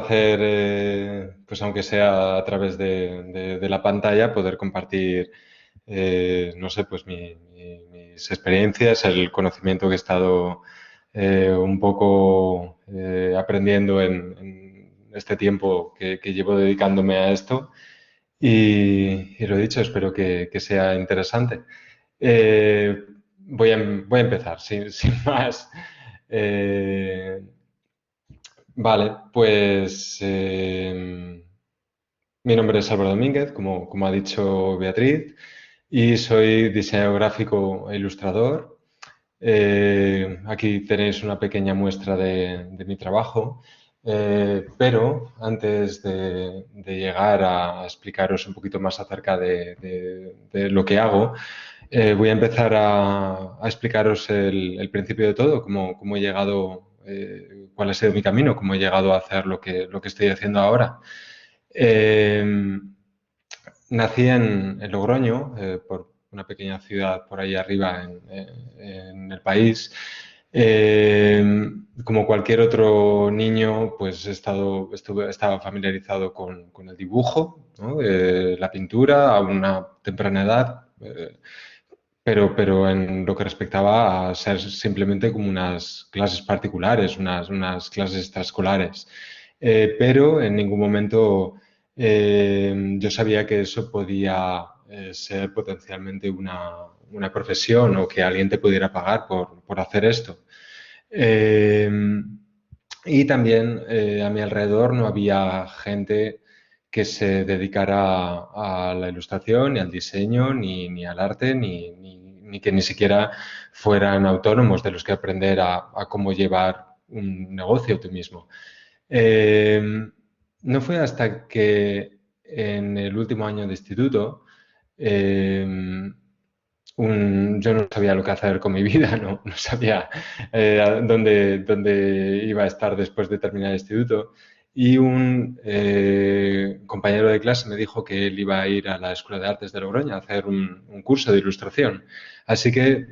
hacer, pues aunque sea a través de la pantalla, poder compartir, no sé, pues mis experiencias, el conocimiento que he estado un poco aprendiendo en este tiempo que llevo dedicándome a esto. Y lo dicho, espero que sea interesante. Voy a empezar, sin más. Eh, vale, pues mi nombre es Álvaro Domínguez, como ha dicho Beatriz, y soy diseñador gráfico e ilustrador. Aquí tenéis una pequeña muestra de mi trabajo, pero antes de llegar a explicaros un poquito más acerca de lo que hago, voy a empezar a explicaros el principio de todo, cómo he llegado, cuál ha sido mi camino, cómo he llegado a hacer lo que estoy haciendo ahora. Eh, Nací en Logroño, por una pequeña ciudad por ahí arriba en el país. Eh, Como cualquier otro niño, pues estaba familiarizado con el dibujo, ¿no? La pintura a una temprana edad, pero en lo que respectaba a ser simplemente como unas clases particulares, unas clases extraescolares. Pero en ningún momento yo sabía que eso podía ser potencialmente una profesión o que alguien te pudiera pagar por hacer esto. Eh, y también a mi alrededor no había gente que se dedicara a la ilustración, ni al diseño, ni al arte, ni que ni siquiera fueran autónomos de los que aprender a cómo llevar un negocio tú mismo. Eh, no fue hasta que en el último año de instituto eh, yo no sabía lo que hacer con mi vida, no sabía dónde iba a estar después de terminar el instituto. Y un compañero de clase me dijo que él iba a ir a la Escuela de Artes de Logroño a hacer un curso de ilustración. Así que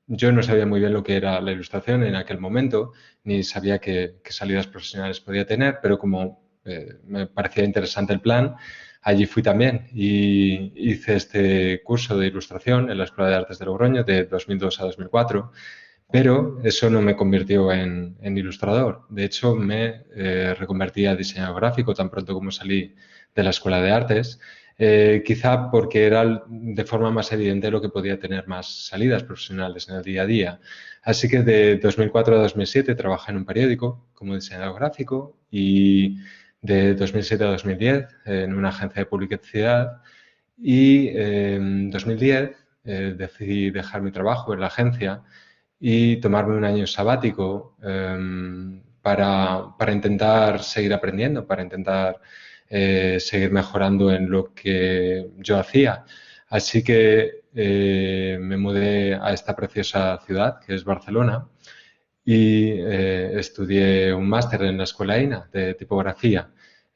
yo no sabía muy bien lo que era la ilustración en aquel momento, ni sabía qué salidas profesionales podía tener, pero como me parecía interesante el plan, allí fui también y hice este curso de ilustración en la Escuela de Artes de Logroño de 2002 a 2004, pero eso no me convirtió en ilustrador. De hecho, me reconvertí a diseñador gráfico tan pronto como salí de la Escuela de Artes, quizá porque era de forma más evidente lo que podía tener más salidas profesionales en el día a día. Así que de 2004 a 2007 trabajé en un periódico como diseñador gráfico y de 2007 a 2010 en una agencia de publicidad y en 2010 decidí dejar mi trabajo en la agencia y tomarme un año sabático para intentar seguir aprendiendo, para intentar seguir mejorando en lo que yo hacía. Así que me mudé a esta preciosa ciudad, que es Barcelona, y estudié un máster en la Escuela EINA de tipografía.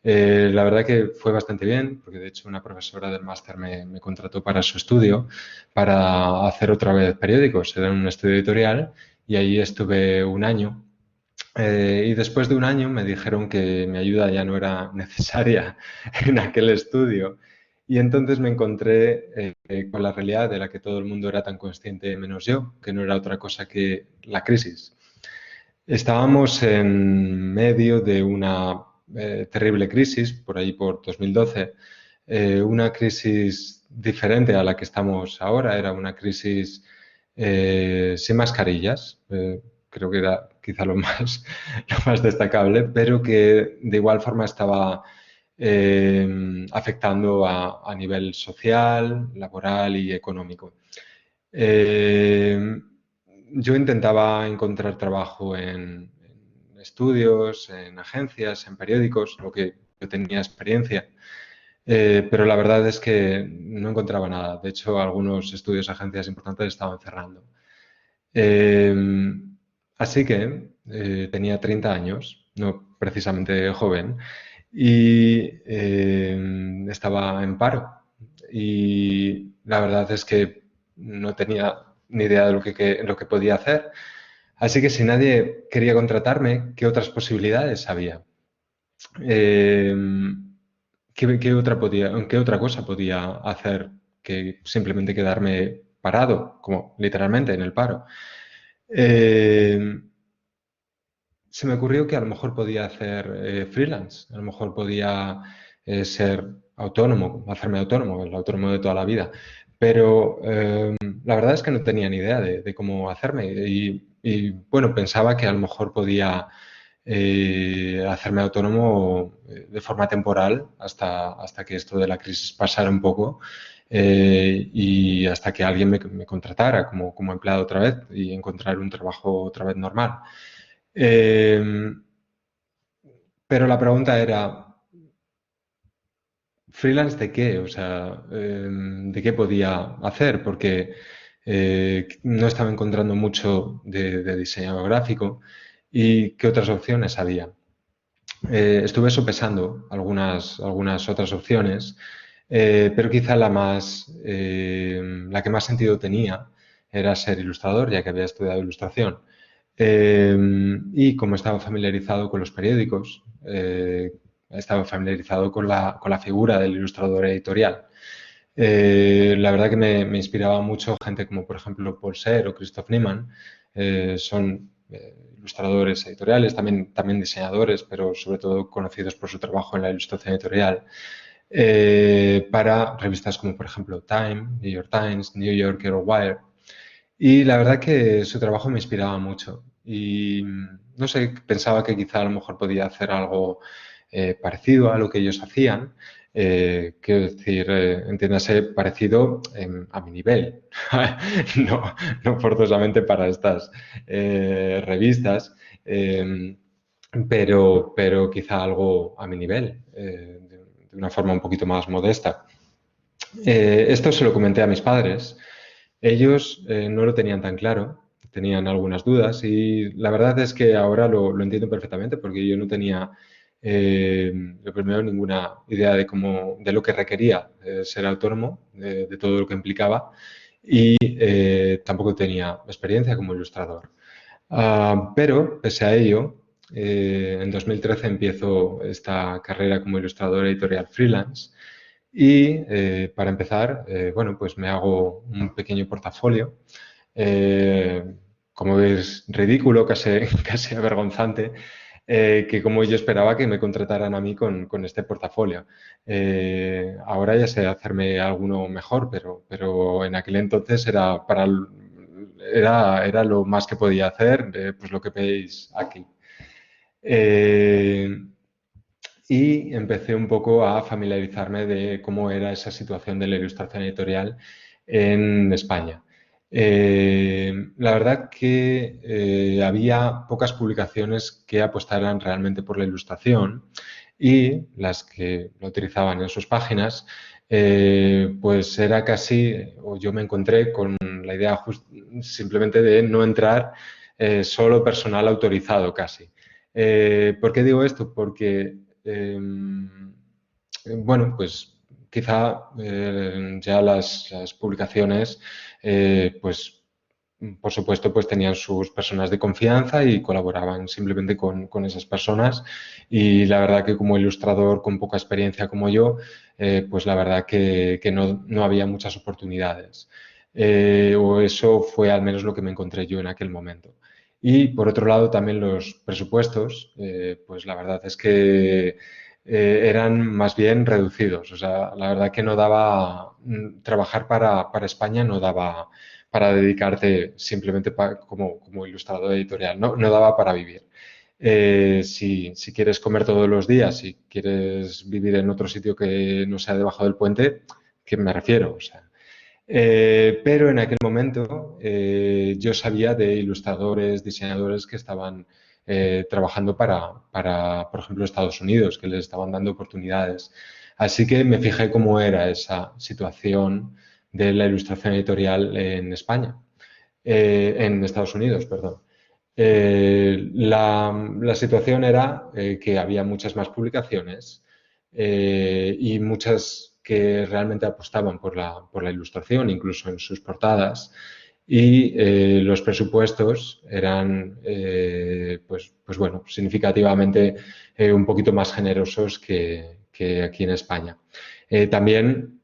La verdad que fue bastante bien, porque de hecho una profesora del máster me contrató para su estudio, para hacer otra vez periódicos. Era un estudio editorial y ahí estuve un año. Y después de un año me dijeron que mi ayuda ya no era necesaria en aquel estudio. Y entonces me encontré con la realidad de la que todo el mundo era tan consciente menos yo, que no era otra cosa que la crisis. Estábamos en medio de una terrible crisis, por ahí por 2012, una crisis diferente a la que estamos ahora, era una crisis sin mascarillas, creo que era quizá lo más destacable, pero que de igual forma estaba afectando a nivel social, laboral y económico. Eh, yo intentaba encontrar trabajo en estudios, en agencias, en periódicos, lo que yo tenía experiencia, pero la verdad es que no encontraba nada. De hecho, algunos estudios, agencias importantes estaban cerrando. Eh, Así que tenía 30 años, no precisamente joven, y estaba en paro. Y la verdad es que no tenía ni idea de lo que podía hacer. Así que si nadie quería contratarme, ¿qué otras posibilidades había? Eh, qué otra cosa podía hacer que simplemente quedarme parado, como literalmente en el paro? Eh, Se me ocurrió que a lo mejor podía hacer freelance, a lo mejor podía ser autónomo, hacerme autónomo, el autónomo de toda la vida. Pero la verdad es que no tenía ni idea de cómo hacerme bueno, pensaba que a lo mejor podía hacerme autónomo de forma temporal hasta que esto de la crisis pasara un poco y hasta que alguien me contratara como empleado otra vez y encontrar un trabajo otra vez normal. Eh, pero la pregunta era, ¿freelance de qué? O sea, ¿de qué podía hacer? Porque no estaba encontrando mucho de diseñador gráfico y qué otras opciones había. Estuve sopesando algunas otras opciones, pero quizá la que más sentido tenía era ser ilustrador, ya que había estudiado ilustración. Y como estaba familiarizado con los periódicos, estaba familiarizado con la figura del ilustrador editorial. La verdad que me inspiraba mucho gente como, por ejemplo, Paul Serre o Christoph Niemann. Son ilustradores editoriales, también diseñadores, pero sobre todo conocidos por su trabajo en la ilustración editorial. Para revistas como, por ejemplo, Time, New York Times, New Yorker o Wire. Y la verdad que su trabajo me inspiraba mucho. Y no sé, pensaba que quizá a lo mejor podía hacer algo parecido a lo que ellos hacían. Quiero decir, entiéndase, parecido a mi nivel. No, no forzosamente para estas revistas, eh, pero quizá algo a mi nivel, de una forma un poquito más modesta. Esto se lo comenté a mis padres. Ellos no lo tenían tan claro, tenían algunas dudas y la verdad es que ahora lo entiendo perfectamente porque yo no tenía, lo primero, ninguna idea de lo que requería ser autónomo, de todo lo que implicaba y tampoco tenía experiencia como ilustrador. Pero, pese a ello, en 2013 empiezo esta carrera como ilustrador editorial freelance y para empezar, bueno, pues me hago un pequeño portafolio, eh, como veis, ridículo, casi, casi avergonzante, que como yo esperaba que me contrataran a mí con este portafolio. Ahora ya sé hacerme alguno mejor, pero en aquel entonces era lo más que podía hacer, pues lo que veis aquí. Eh, y empecé un poco a familiarizarme de cómo era esa situación de la ilustración editorial en España. La verdad que había pocas publicaciones que apostaran realmente por la ilustración y las que lo utilizaban en sus páginas, pues era casi, o yo me encontré con la idea simplemente de no entrar solo personal autorizado casi. ¿Por qué digo esto? Porque bueno, pues quizá ya las publicaciones, pues por supuesto, pues tenían sus personas de confianza y colaboraban simplemente con esas personas. Y la verdad que como ilustrador con poca experiencia como yo, pues la verdad que no había muchas oportunidades. O eso fue al menos lo que me encontré yo en aquel momento. Y por otro lado, también los presupuestos, pues la verdad es que eran más bien reducidos. O sea, la verdad que no daba, trabajar para España no daba para dedicarte simplemente como ilustrador editorial, no daba para vivir. Si quieres comer todos los días, si quieres vivir en otro sitio que no sea debajo del puente, ¿qué me refiero? O sea, pero en aquel momento yo sabía de ilustradores, diseñadores que estaban trabajando por ejemplo, Estados Unidos, que les estaban dando oportunidades. Así que me fijé cómo era esa situación de la ilustración editorial en España, en Estados Unidos, perdón. La situación era que había muchas más publicaciones y muchas que realmente apostaban por la ilustración, incluso en sus portadas. y los presupuestos eran, pues bueno, significativamente un poquito más generosos que aquí en España. También,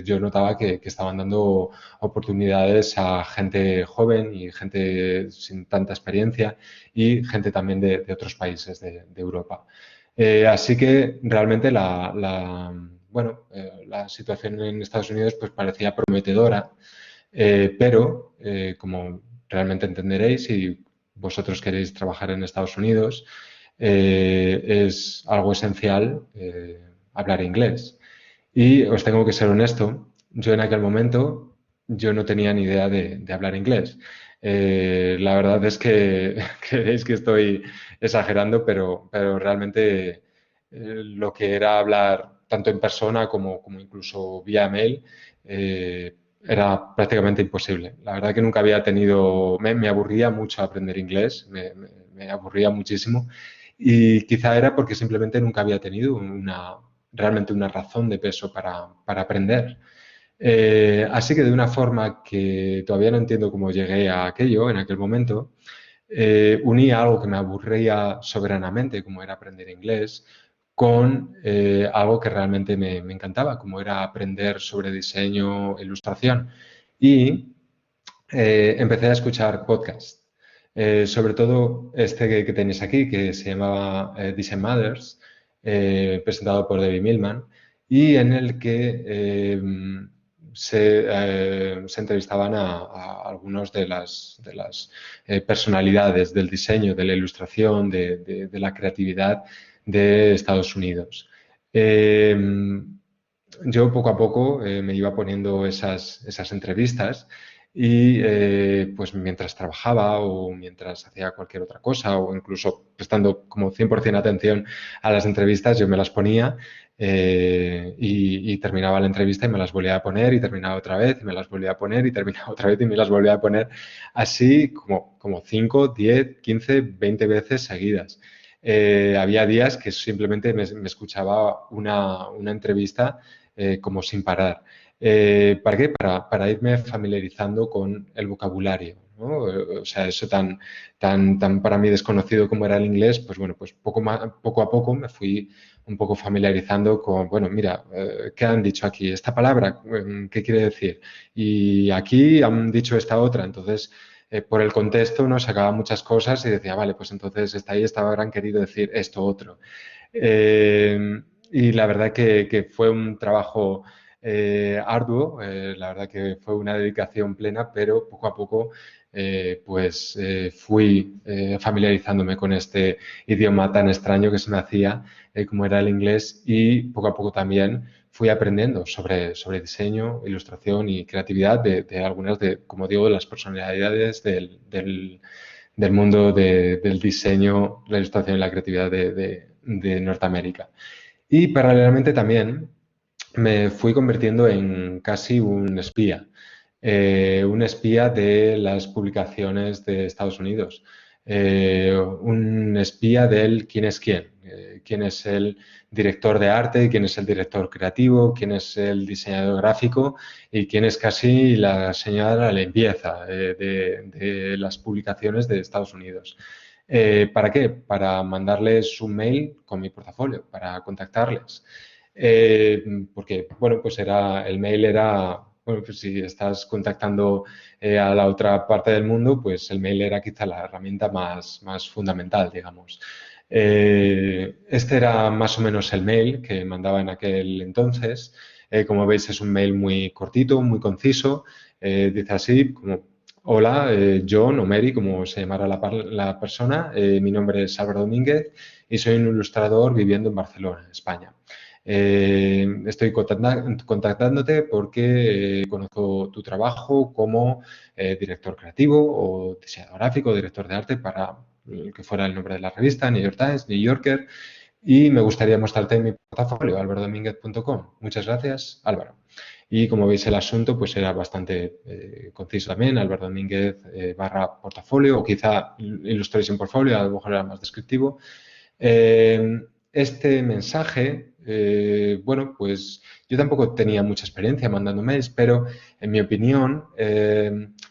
yo notaba que estaban dando oportunidades a gente joven y gente sin tanta experiencia y gente también de otros países de Europa. Así que realmente la situación en Estados Unidos pues parecía prometedora, pero como realmente entenderéis, si vosotros queréis trabajar en Estados Unidos, es algo esencial hablar inglés. Y os tengo que ser honesto, yo en aquel momento yo no tenía ni idea de hablar inglés. La verdad es que creéis que estoy exagerando, pero realmente lo que era hablar tanto en persona como incluso vía mail era prácticamente imposible. La verdad que nunca había tenido, me aburría mucho aprender inglés, me aburría muchísimo y quizá era porque simplemente nunca había tenido realmente una razón de peso para aprender. Así que de una forma que todavía no entiendo cómo llegué a aquello en aquel momento, uní algo que me aburría soberanamente, como era aprender inglés, con algo que realmente me encantaba, como era aprender sobre diseño, e ilustración. Y empecé a escuchar podcasts, sobre todo este que tenéis aquí, que se llamaba Design Matters, presentado por Debbie Millman, y en el que se entrevistaban a algunos de las personalidades del diseño, de la ilustración, de la creatividad de Estados Unidos. Yo poco a poco me iba poniendo esas entrevistas y pues mientras trabajaba o mientras hacía cualquier otra cosa o incluso prestando como 100% atención a las entrevistas, yo me las ponía y terminaba la entrevista y me las volvía a poner y terminaba otra vez y me las volvía a poner y terminaba otra vez y me las volvía a poner así como 5, 10, 15, 20 veces seguidas. Había días que simplemente me escuchaba una entrevista como sin parar. ¿Para qué? Para irme familiarizando con el vocabulario, ¿no? O sea, eso tan para mí desconocido como era el inglés, pues bueno, pues poco a poco me fui un poco familiarizando con, bueno, mira, ¿qué han dicho aquí? Esta palabra, ¿qué quiere decir? Y aquí han dicho esta otra, entonces por el contexto nos sacaba muchas cosas y decía, vale, pues entonces habrán querido decir esto otro. Y la verdad que fue un trabajo arduo, la verdad que fue una dedicación plena, pero poco a poco fui familiarizándome con este idioma tan extraño que se me hacía, como era el inglés, y poco a poco también fui aprendiendo sobre diseño, ilustración y creatividad de algunas como digo, de las personalidades del mundo del diseño, la ilustración y la creatividad de Norteamérica. Y paralelamente también me fui convirtiendo en casi un espía de las publicaciones de Estados Unidos, un espía del quién es el director de arte, quién es el director creativo, quién es el diseñador gráfico y quién es casi la señora de la limpieza de las publicaciones de Estados Unidos. ¿Para qué? Para mandarles un mail con mi portafolio, para contactarles. Porque, bueno, pues el mail era, bueno, pues si estás contactando a la otra parte del mundo, pues el mail era quizá la herramienta más fundamental, digamos. Este era más o menos el mail que mandaba en aquel entonces. Como veis, es un mail muy cortito, muy conciso. Dice así, como, hola, John o Mary, como se llamara la persona. Mi nombre es Álvaro Domínguez y soy un ilustrador viviendo en Barcelona, España. Estoy contactándote porque conozco tu trabajo como director creativo o diseñador gráfico, director de arte para el que fuera el nombre de la revista, New York Times, New Yorker, y me gustaría mostrarte mi portafolio, alvarodomínguez.com. Muchas gracias, Álvaro. Y como veis, el asunto pues era bastante conciso también, Álvaro Domínguez barra portafolio, o quizá Illustration Portfolio, a lo mejor era más descriptivo. Este mensaje bueno, pues yo tampoco tenía mucha experiencia mandando mails, pero en mi opinión,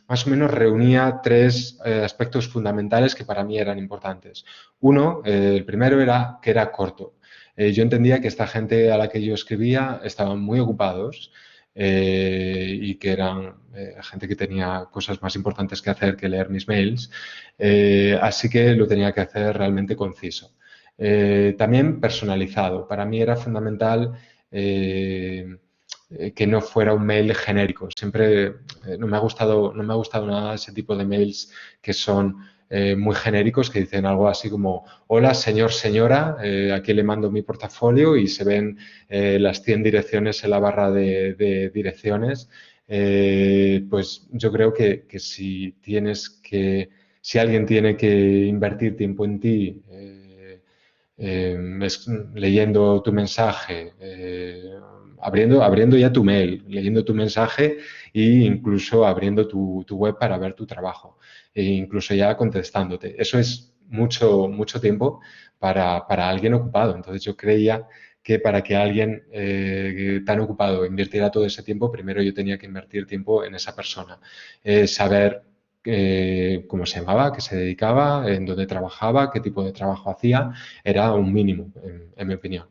más o menos reunía tres aspectos fundamentales que para mí eran importantes. Uno, el primero era que era corto. Yo entendía que esta gente a la que yo escribía estaban muy ocupados y que eran gente que tenía cosas más importantes que hacer que leer mis mails, así que lo tenía que hacer realmente conciso. También personalizado. Para mí era fundamental que no fuera un mail genérico. Siempre no me ha gustado nada ese tipo de mails que son muy genéricos, que dicen algo así como, hola, señor, señora, aquí le mando mi portafolio y se ven las 100 direcciones en la barra de direcciones. Pues yo creo que si alguien tiene que invertir tiempo en ti, leyendo tu mensaje, abriendo ya tu mail, leyendo tu mensaje e incluso abriendo tu web para ver tu trabajo e incluso ya contestándote. Eso es mucho tiempo para alguien ocupado. Entonces yo creía que para que alguien tan ocupado invirtiera todo ese tiempo, primero yo tenía que invertir tiempo en esa persona, saber cómo se llamaba, qué se dedicaba, en dónde trabajaba, qué tipo de trabajo hacía, era un mínimo, en mi opinión.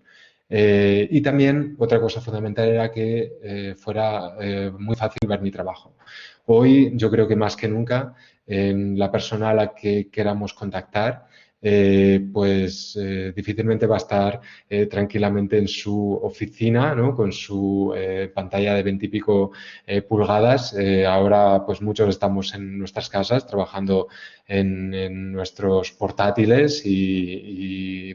Y también otra cosa fundamental era que fuera muy fácil ver mi trabajo. Hoy yo creo que más que nunca la persona a la que queramos contactar pues difícilmente va a estar tranquilamente en su oficina, ¿no? Con su pantalla de 20 y pico pulgadas. Ahora pues muchos estamos en nuestras casas trabajando en nuestros portátiles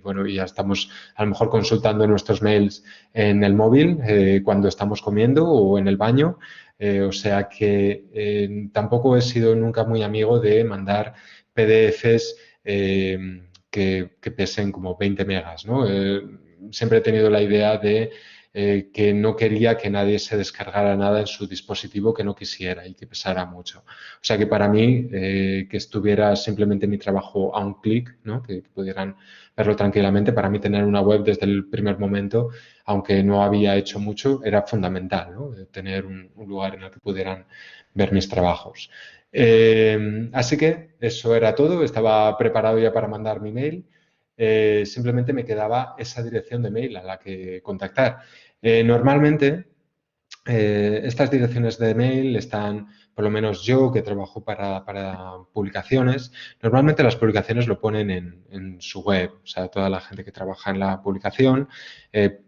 bueno, ya estamos a lo mejor consultando nuestros mails en el móvil cuando estamos comiendo o en el baño. O sea que tampoco he sido nunca muy amigo de mandar PDFs que pesen como 20 megas, ¿no? Siempre he tenido la idea de que no quería que nadie se descargara nada en su dispositivo que no quisiera y que pesara mucho. O sea que para mí, que estuviera simplemente mi trabajo a un clic, ¿no? Que pudieran verlo tranquilamente, para mí tener una web desde el primer momento, aunque no había hecho mucho, era fundamental, ¿no? Tener un lugar en el que pudieran ver mis trabajos. Así que eso era todo, estaba preparado ya para mandar mi mail. Simplemente me quedaba esa dirección de mail a la que contactar. Normalmente estas direcciones de mail están, por lo menos yo que trabajo para publicaciones, normalmente las publicaciones lo ponen en su web, o sea, toda la gente que trabaja en la publicación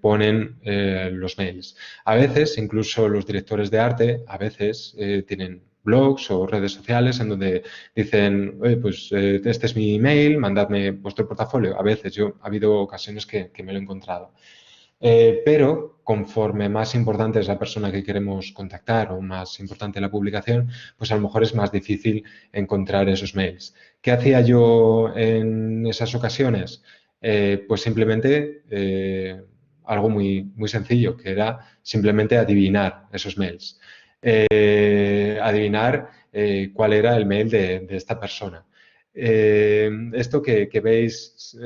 ponen los mails. A veces, incluso los directores de arte, a veces tienen blogs o redes sociales en donde dicen, oye, pues este es mi email, mandadme vuestro portafolio. A veces ha habido ocasiones que me lo he encontrado. Pero conforme más importante es la persona que queremos contactar o más importante la publicación, pues a lo mejor es más difícil encontrar esos mails. ¿Qué hacía yo en esas ocasiones? Pues simplemente algo muy sencillo, que era simplemente adivinar esos mails. Adivinar cuál era el mail de esta persona. Esto que veis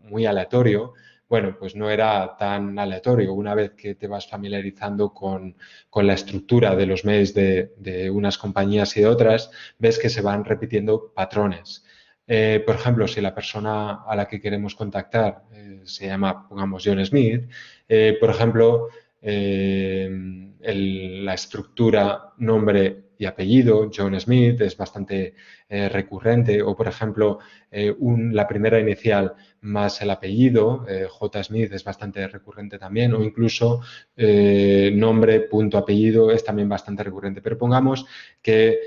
muy aleatorio, bueno, pues no era tan aleatorio. Una vez que te vas familiarizando con la estructura de los mails de unas compañías y de otras, ves que se van repitiendo patrones. Por ejemplo, si la persona a la que queremos contactar se llama, pongamos, John Smith, por ejemplo, la estructura nombre y apellido, John Smith, es bastante recurrente, o por ejemplo, la primera inicial más el apellido, J. Smith, es bastante recurrente también, o incluso nombre, punto, apellido, es también bastante recurrente. Pero pongamos que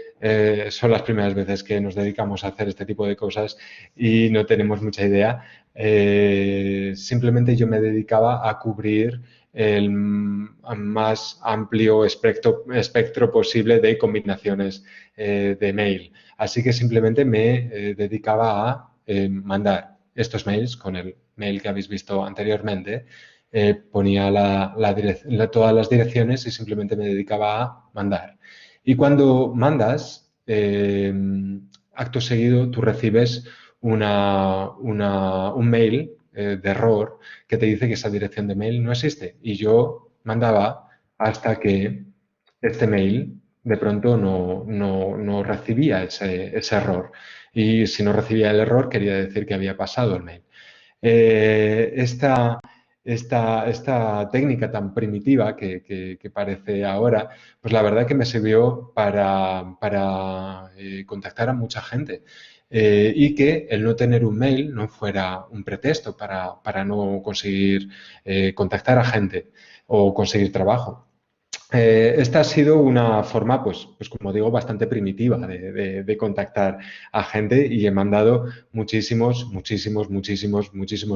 son las primeras veces que nos dedicamos a hacer este tipo de cosas y no tenemos mucha idea. Simplemente yo me dedicaba a cubrir el más amplio espectro posible de combinaciones de mail. Así que simplemente me dedicaba a mandar estos mails con el mail que habéis visto anteriormente. Ponía todas las direcciones y simplemente me dedicaba a mandar. Y cuando mandas, acto seguido tú recibes un mail de error que te dice que esa dirección de mail no existe. Y yo mandaba hasta que este mail de pronto no recibía ese error. Y si no recibía el error, quería decir que había pasado el mail. Eh, esta, esta técnica tan primitiva que parece ahora, pues la verdad que me sirvió para contactar a mucha gente. Y que el no tener un mail no fuera un pretexto para no conseguir contactar a gente o conseguir trabajo. Esta ha sido una forma, pues como digo, bastante primitiva de contactar a gente y he mandado muchísimos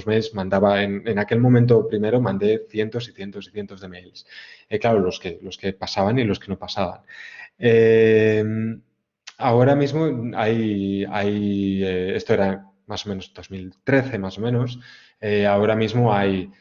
mails. Mandaba en aquel momento primero mandé cientos y cientos y cientos de mails. Claro, los que pasaban y los que no pasaban. Eh, Ahora mismo esto era más o menos 2013, más o menos. Ahora mismo hay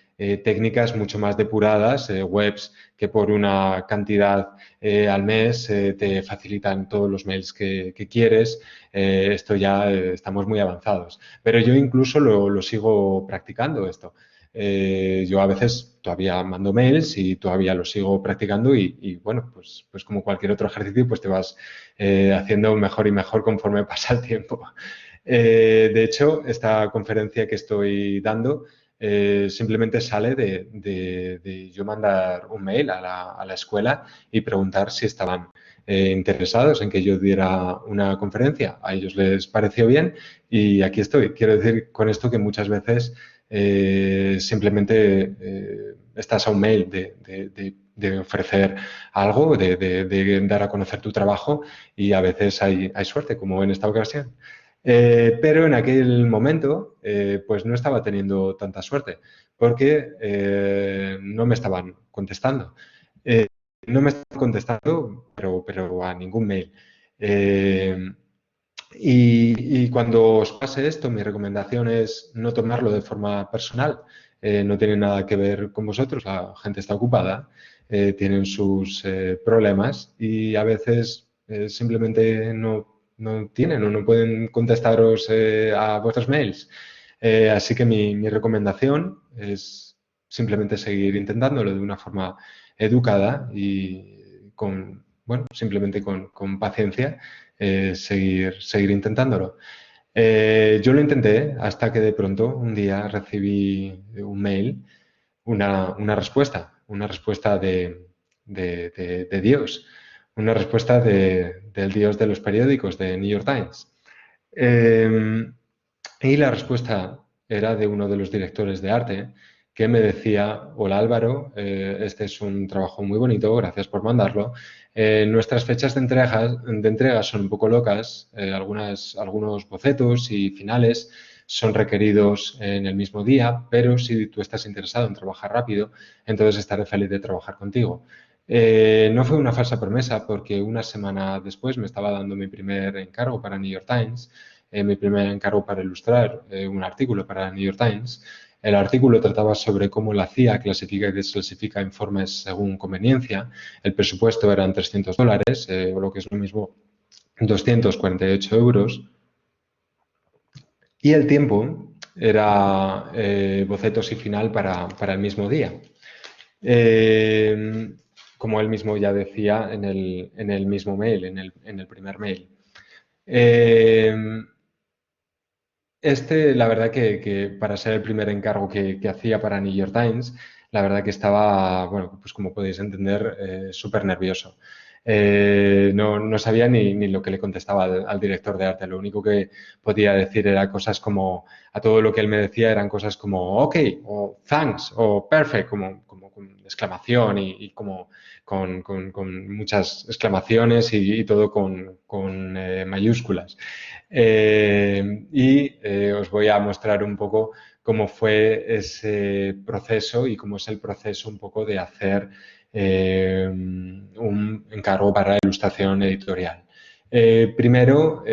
técnicas mucho más depuradas, webs que por una cantidad al mes te facilitan todos los mails que quieres. Esto ya estamos muy avanzados. Pero yo incluso lo sigo practicando esto. Yo a veces todavía mando mails y todavía lo sigo practicando y bueno, pues como cualquier otro ejercicio, pues te vas haciendo mejor y mejor conforme pasa el tiempo. De hecho, esta conferencia que estoy dando simplemente sale de yo mandar un mail a la escuela y preguntar si estaban interesados en que yo diera una conferencia. A ellos les pareció bien y aquí estoy. Quiero decir con esto que muchas veces simplemente estás a un mail de ofrecer algo, de dar a conocer tu trabajo y a veces hay suerte, como en esta ocasión. Pero en aquel momento, pues no estaba teniendo tanta suerte porque no me estaban contestando. Eh, no me estaban contestando, pero a ningún mail. Eh, y cuando os pase esto, mi recomendación es no tomarlo de forma personal. No tiene nada que ver con vosotros, la gente está ocupada, tienen sus problemas y a veces simplemente no tienen o no pueden contestaros a vuestros mails. Así que mi recomendación es simplemente seguir intentándolo de una forma educada y bueno, simplemente con paciencia seguir intentándolo. Yo lo intenté hasta que de pronto un día recibí un mail, una respuesta de Dios, una respuesta del Dios de los periódicos, de New York Times. Eh, y la respuesta era de uno de los directores de arte que me decía, hola Álvaro, este es un trabajo muy bonito, gracias por mandarlo. Nuestras fechas de entrega son un poco locas, algunos bocetos y finales son requeridos en el mismo día, pero si tú estás interesado en trabajar rápido, entonces estaré feliz de trabajar contigo. No fue una falsa promesa porque una semana después me estaba dando mi primer encargo para New York Times, mi primer encargo para ilustrar un artículo para New York Times. El artículo trataba sobre cómo la CIA clasifica y desclasifica informes según conveniencia. El presupuesto eran $300, o lo que es lo mismo, 248 euros. Y el tiempo era bocetos y final para el mismo día. Como él mismo ya decía en el mismo mail, en el primer mail. La verdad que para ser el primer encargo que hacía para New York Times, la verdad que estaba, bueno, pues como podéis entender, súper nervioso. No sabía ni lo que le contestaba al director de arte. Lo único que podía decir era cosas como, a todo lo que él me decía eran cosas como, ok, o thanks, o perfect, como con exclamación y como con muchas exclamaciones y todo con mayúsculas. Os voy a mostrar un poco cómo fue ese proceso y cómo es el proceso un poco de hacer un encargo para ilustración editorial. Primero,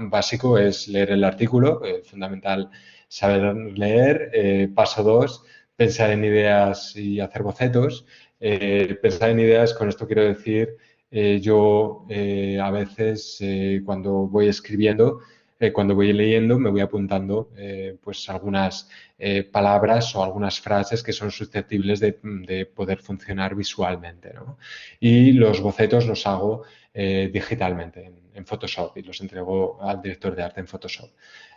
básico es leer el artículo, fundamental saber leer. Paso dos, pensar en ideas y hacer bocetos. Pensar en ideas, con esto quiero decir yo a veces cuando voy escribiendo cuando voy leyendo me voy apuntando pues algunas palabras o algunas frases que son susceptibles de poder funcionar visualmente, ¿no? Y los bocetos los hago digitalmente en Photoshop y los entrego al director de arte en Photoshop.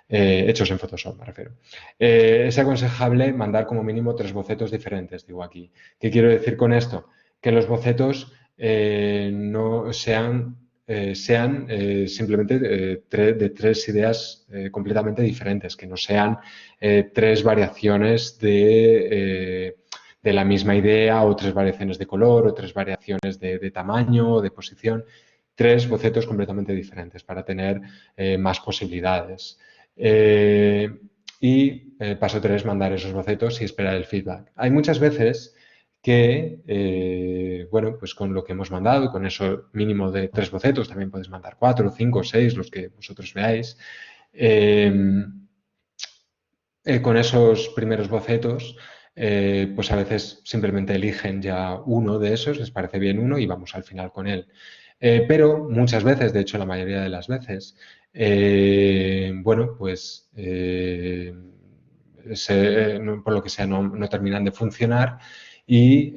Hechos en Photoshop, me refiero. Es aconsejable mandar como mínimo 3 bocetos diferentes, digo aquí. ¿Qué quiero decir con esto? Que los bocetos no sean simplemente de 3 ideas completamente diferentes, que no sean 3 variaciones de la misma idea o 3 variaciones de color o 3 variaciones de tamaño o de posición. 3 bocetos completamente diferentes para tener más posibilidades. Paso 3, mandar esos bocetos y esperar el feedback. Hay muchas veces que, bueno, pues con lo que hemos mandado, con eso mínimo de 3 bocetos, también puedes mandar 4, 5, 6, los que vosotros veáis. Con esos primeros bocetos, pues a veces simplemente eligen ya uno de esos, les parece bien uno y vamos al final con él. Pero muchas veces, de hecho la mayoría de las veces, bueno, pues por lo que sea no terminan de funcionar y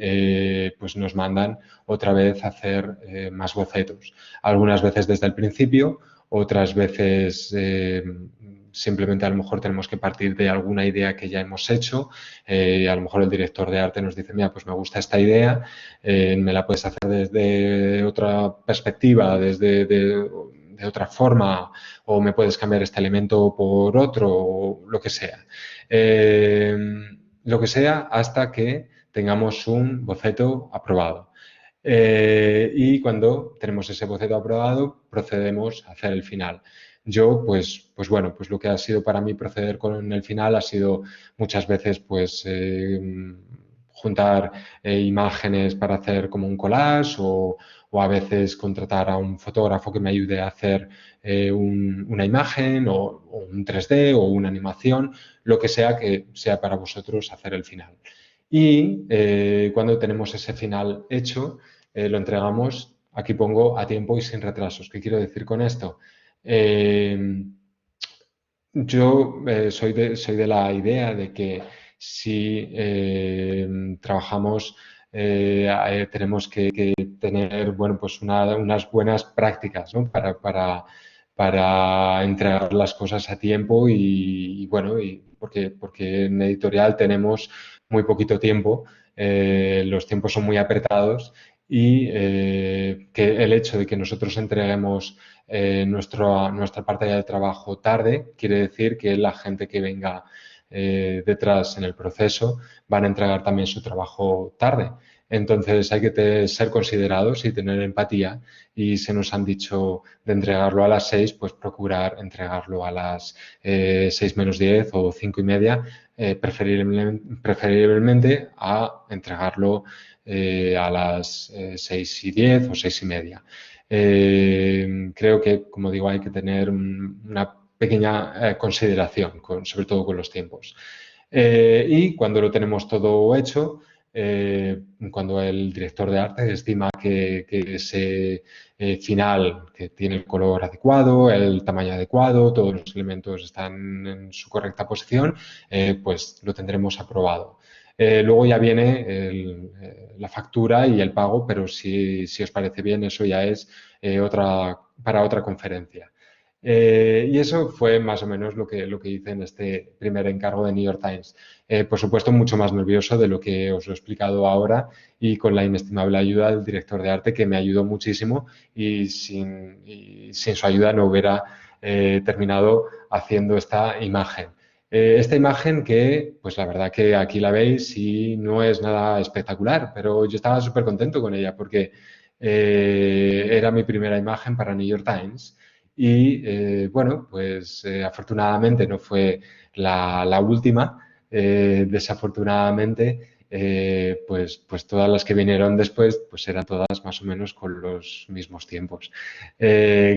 pues nos mandan otra vez a hacer más bocetos. Algunas veces desde el principio, otras veces simplemente a lo mejor tenemos que partir de alguna idea que ya hemos hecho. A lo mejor el director de arte nos dice, mira, pues me gusta esta idea, me la puedes hacer desde otra perspectiva, de otra forma, o me puedes cambiar este elemento por otro, o lo que sea. Lo que sea hasta que tengamos un boceto aprobado. Y cuando tenemos ese boceto aprobado, procedemos a hacer el final. Yo, pues bueno, pues lo que ha sido para mí proceder con el final ha sido muchas veces, pues, juntar imágenes para hacer como un collage o a veces contratar a un fotógrafo que me ayude a hacer una imagen o un 3D o una animación, lo que sea para vosotros hacer el final. Y cuando tenemos ese final hecho, lo entregamos, aquí pongo a tiempo y sin retrasos. ¿Qué quiero decir con esto? Yo soy de la idea de que si trabajamos, tenemos que tener, bueno, pues unas buenas prácticas, ¿no? Para entregar las cosas a tiempo y bueno, porque en editorial tenemos muy poquito tiempo, los tiempos son muy apretados y que el hecho de que nosotros entreguemos nuestra parte de trabajo tarde, quiere decir que la gente que venga detrás en el proceso van a entregar también su trabajo tarde. Entonces hay que ser considerados y tener empatía y se nos han dicho de entregarlo a las 6, pues procurar entregarlo a las 6 menos 10 o 5 y media, preferiblemente a entregarlo a las 6 y 10 o 6 y media. Creo que, como digo, hay que tener una pequeña consideración, sobre todo con los tiempos. Y cuando lo tenemos todo hecho, cuando el director de arte estima que ese final, que tiene el color adecuado, el tamaño adecuado, todos los elementos están en su correcta posición, pues lo tendremos aprobado. Luego ya viene la factura y el pago, pero si os parece bien, eso ya es para otra conferencia. Y eso fue más o menos lo que hice en este primer encargo de New York Times. Por supuesto, mucho más nervioso de lo que os lo he explicado ahora y con la inestimable ayuda del director de arte que me ayudó muchísimo y sin su ayuda no hubiera terminado haciendo esta imagen. Esta imagen que, pues la verdad que aquí la veis y no es nada espectacular, pero yo estaba súper contento con ella porque era mi primera imagen para New York Times y bueno, pues afortunadamente no fue la última. Desafortunadamente, pues todas las que vinieron después, pues eran todas más o menos con los mismos tiempos.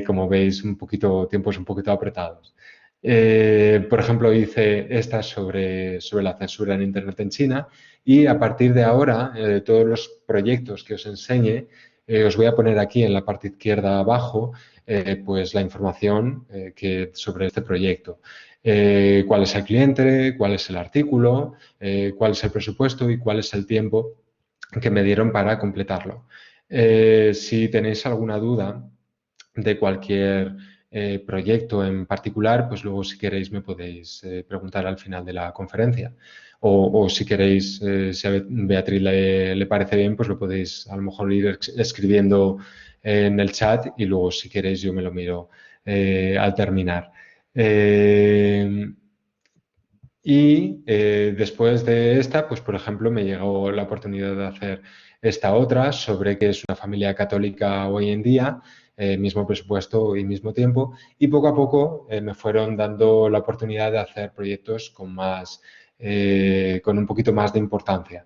Como veis, tiempos un poquito apretados. Por ejemplo, hice esta sobre la censura en Internet en China y a partir de ahora, todos los proyectos que os enseñe, os voy a poner aquí en la parte izquierda abajo pues la información sobre este proyecto. Cuál es el cliente, cuál es el artículo, cuál es el presupuesto y cuál es el tiempo que me dieron para completarlo. Si tenéis alguna duda de cualquier proyecto en particular, pues luego si queréis me podéis preguntar al final de la conferencia. O si queréis, si a Beatriz le parece bien, pues lo podéis a lo mejor ir escribiendo en el chat y luego si queréis yo me lo miro al terminar. Después de esta, pues por ejemplo, me llegó la oportunidad de hacer esta otra sobre qué es una familia católica hoy en día, mismo presupuesto y mismo tiempo, y poco a poco me fueron dando la oportunidad de hacer proyectos con un poquito más de importancia.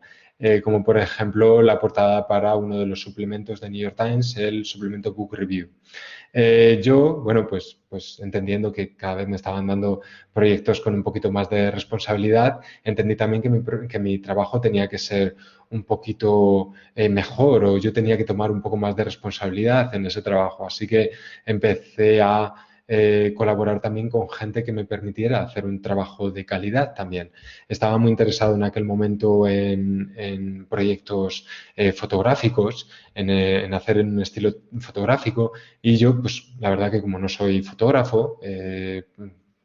Como por ejemplo la portada para uno de los suplementos de New York Times, el suplemento Book Review. Yo, bueno, pues entendiendo que cada vez me estaban dando proyectos con un poquito más de responsabilidad, entendí también que mi trabajo tenía que ser un poquito mejor o yo tenía que tomar un poco más de responsabilidad en ese trabajo. Así que empecé a colaborar también con gente que me permitiera hacer un trabajo de calidad también. Estaba muy interesado en aquel momento en proyectos fotográficos, en hacer un estilo fotográfico y yo, pues la verdad que como no soy fotógrafo,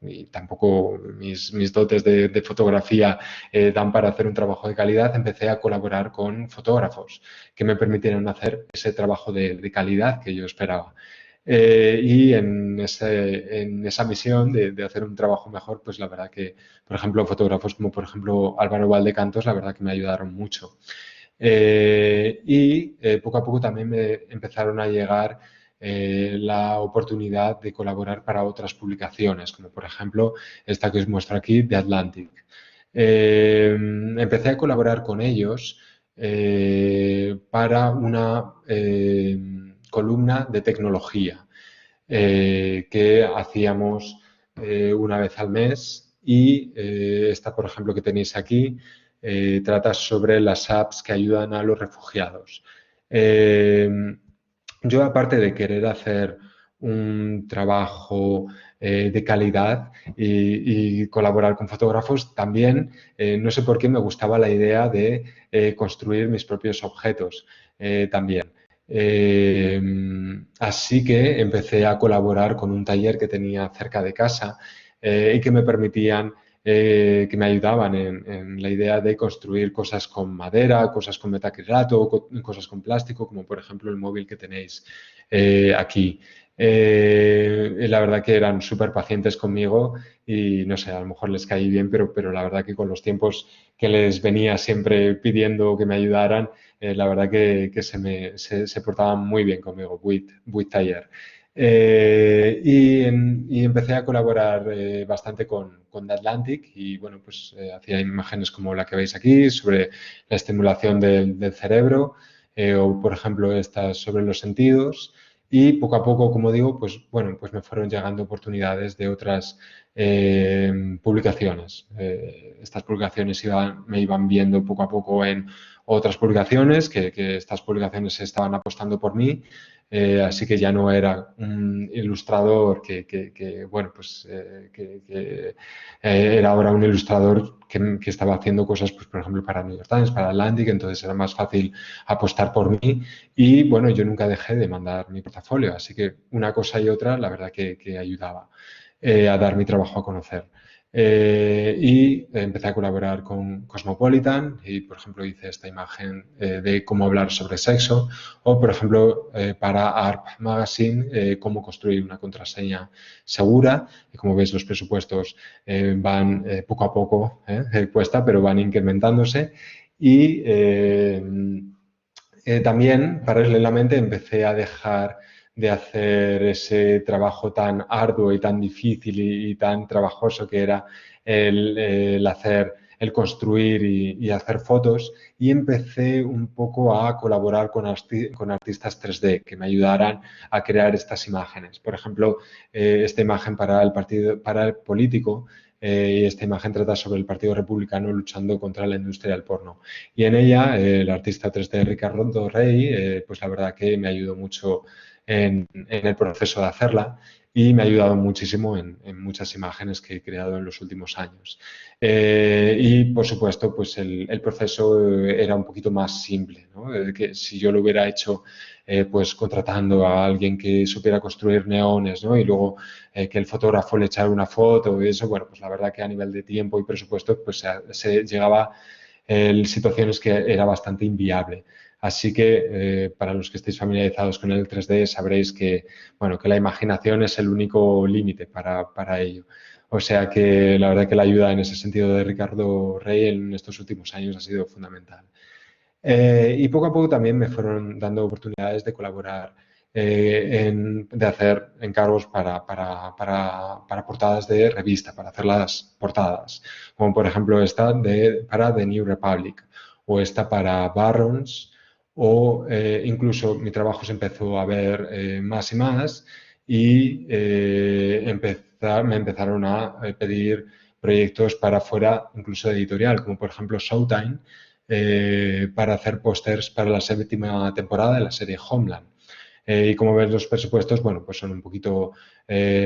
y tampoco mis dotes de fotografía dan para hacer un trabajo de calidad, empecé a colaborar con fotógrafos que me permitieran hacer ese trabajo de calidad que yo esperaba. Y en esa misión de hacer un trabajo mejor, pues la verdad que, por ejemplo, fotógrafos como por ejemplo Álvaro Valdecantos, la verdad que me ayudaron mucho. Poco a poco también me empezaron a llegar la oportunidad de colaborar para otras publicaciones, como por ejemplo esta que os muestro aquí, The Atlantic. Empecé a colaborar con ellos para una columna de tecnología que hacíamos una vez al mes y esta, por ejemplo, que tenéis aquí, trata sobre las apps que ayudan a los refugiados. Yo, aparte de querer hacer un trabajo de calidad y colaborar con fotógrafos, también no sé por qué me gustaba la idea de construir mis propios objetos también. Así que empecé a colaborar con un taller que tenía cerca de casa y que me permitían, que me ayudaban en la idea de construir cosas con madera, cosas con metacrilato, cosas con plástico, como por ejemplo el móvil que tenéis aquí. La verdad que eran súper pacientes conmigo y no sé, a lo mejor les caí bien, pero la verdad que con los tiempos que les venía siempre pidiendo que me ayudaran, la verdad que se portaban muy bien conmigo, with Taller. Y empecé a colaborar bastante con The Atlantic y bueno, pues hacía imágenes como la que veis aquí sobre la estimulación del cerebro o por ejemplo estas sobre los sentidos. Y poco a poco, como digo, pues bueno, pues me fueron llegando oportunidades de otras publicaciones. Estas publicaciones me iban viendo poco a poco en otras publicaciones, que estas publicaciones estaban apostando por mí, así que ya no era un ilustrador bueno, pues era ahora un ilustrador que estaba haciendo cosas, pues por ejemplo, para New York Times, para Atlantic, entonces era más fácil apostar por mí y bueno, yo nunca dejé de mandar mi portafolio, así que una cosa y otra, la verdad que ayudaba a dar mi trabajo a conocer. Empecé a colaborar con Cosmopolitan y, por ejemplo, hice esta imagen de cómo hablar sobre sexo o, por ejemplo, para ARP Magazine, cómo construir una contraseña segura. Y como veis, los presupuestos van poco a poco, cuesta, pero van incrementándose. Y también, paralelamente, empecé a dejar de hacer ese trabajo tan arduo y tan difícil y tan trabajoso que era el construir y hacer fotos y empecé un poco a colaborar con artistas 3D que me ayudaran a crear estas imágenes. Por ejemplo, esta imagen para el partido, para el político, y esta imagen trata sobre el Partido Republicano luchando contra la industria del porno. Y en ella, el artista 3D Ricardo Rey, pues la verdad que me ayudó mucho en el proceso de hacerla y me ha ayudado muchísimo en muchas imágenes que he creado en los últimos años. Y, por supuesto, pues el proceso era un poquito más simple, ¿no? Que si yo lo hubiera hecho pues contratando a alguien que supiera construir neones, ¿no? Y luego que el fotógrafo le echara una foto y eso, bueno, pues la verdad que a nivel de tiempo y presupuesto pues se llegaba en situaciones que era bastante inviable. Así que para los que estéis familiarizados con el 3D sabréis que, bueno, que la imaginación es el único límite para ello. O sea que la verdad que la ayuda en ese sentido de Ricardo Rey en estos últimos años ha sido fundamental. Y poco a poco también me fueron dando oportunidades de colaborar, de hacer encargos para portadas de revista, para hacer las portadas, como por ejemplo esta para The New Republic o esta para Barron's, o incluso mi trabajo se empezó a ver más y más y me empezaron a pedir proyectos para fuera, incluso editorial, como por ejemplo Showtime, para hacer pósters para la séptima temporada de la serie Homeland. Y como ves, los presupuestos, bueno, pues son un poquito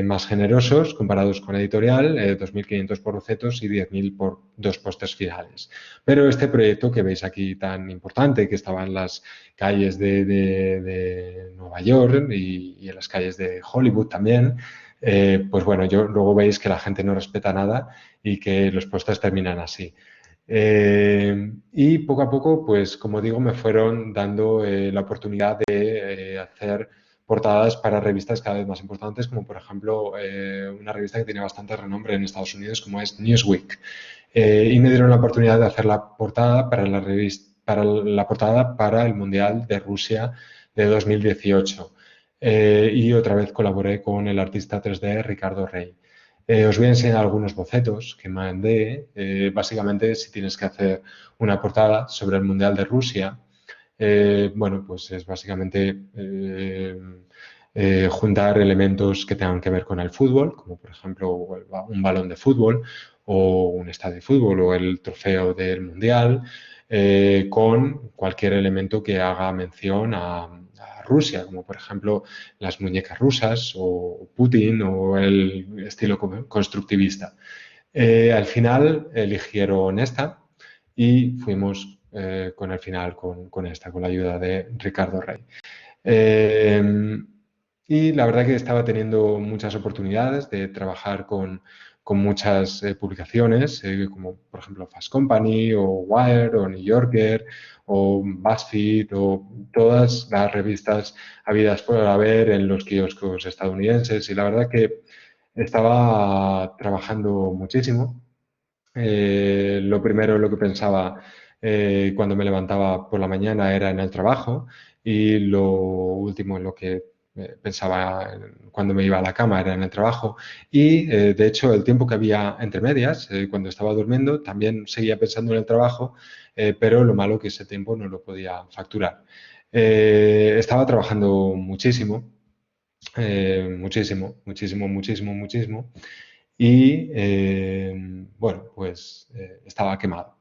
más generosos comparados con editorial, 2.500 por bocetos y 10.000 por dos pósters finales. Pero este proyecto que veis aquí tan importante, que estaba en las calles de Nueva York y en las calles de Hollywood también, pues bueno, luego veis que la gente no respeta nada y que los pósters terminan así. Y poco a poco, pues como digo, me fueron dando la oportunidad de hacer portadas para revistas cada vez más importantes, como por ejemplo una revista que tiene bastante renombre en Estados Unidos, como es Newsweek. Y me dieron la oportunidad de hacer la portada para la revista, para la portada para el Mundial de Rusia de 2018. Y otra vez colaboré con el artista 3D Ricardo Rey. Os voy a enseñar algunos bocetos que mandé. Básicamente, si tienes que hacer una portada sobre el Mundial de Rusia, bueno, pues es básicamente juntar elementos que tengan que ver con el fútbol, como por ejemplo un balón de fútbol o un estadio de fútbol o el trofeo del Mundial, con cualquier elemento que haga mención a Rusia, como por ejemplo las muñecas rusas o Putin o el estilo constructivista. Al final eligieron esta y fuimos con el final con esta, con la ayuda de Ricardo Rey. Eh, y la verdad que estaba teniendo muchas oportunidades de trabajar con muchas publicaciones, como por ejemplo Fast Company o Wired o New Yorker o BuzzFeed o todas las revistas habidas por haber en los kioscos estadounidenses. Y la verdad que estaba trabajando muchísimo. Lo primero, lo que pensaba cuando me levantaba por la mañana era en el trabajo y lo último en lo que pensaba cuando me iba a la cama era en el trabajo. Y de hecho el tiempo que había entre medias, cuando estaba durmiendo, también seguía pensando en el trabajo, pero lo malo que ese tiempo no lo podía facturar. Estaba trabajando muchísimo, muchísimo, muchísimo, muchísimo, muchísimo y bueno, pues estaba quemado.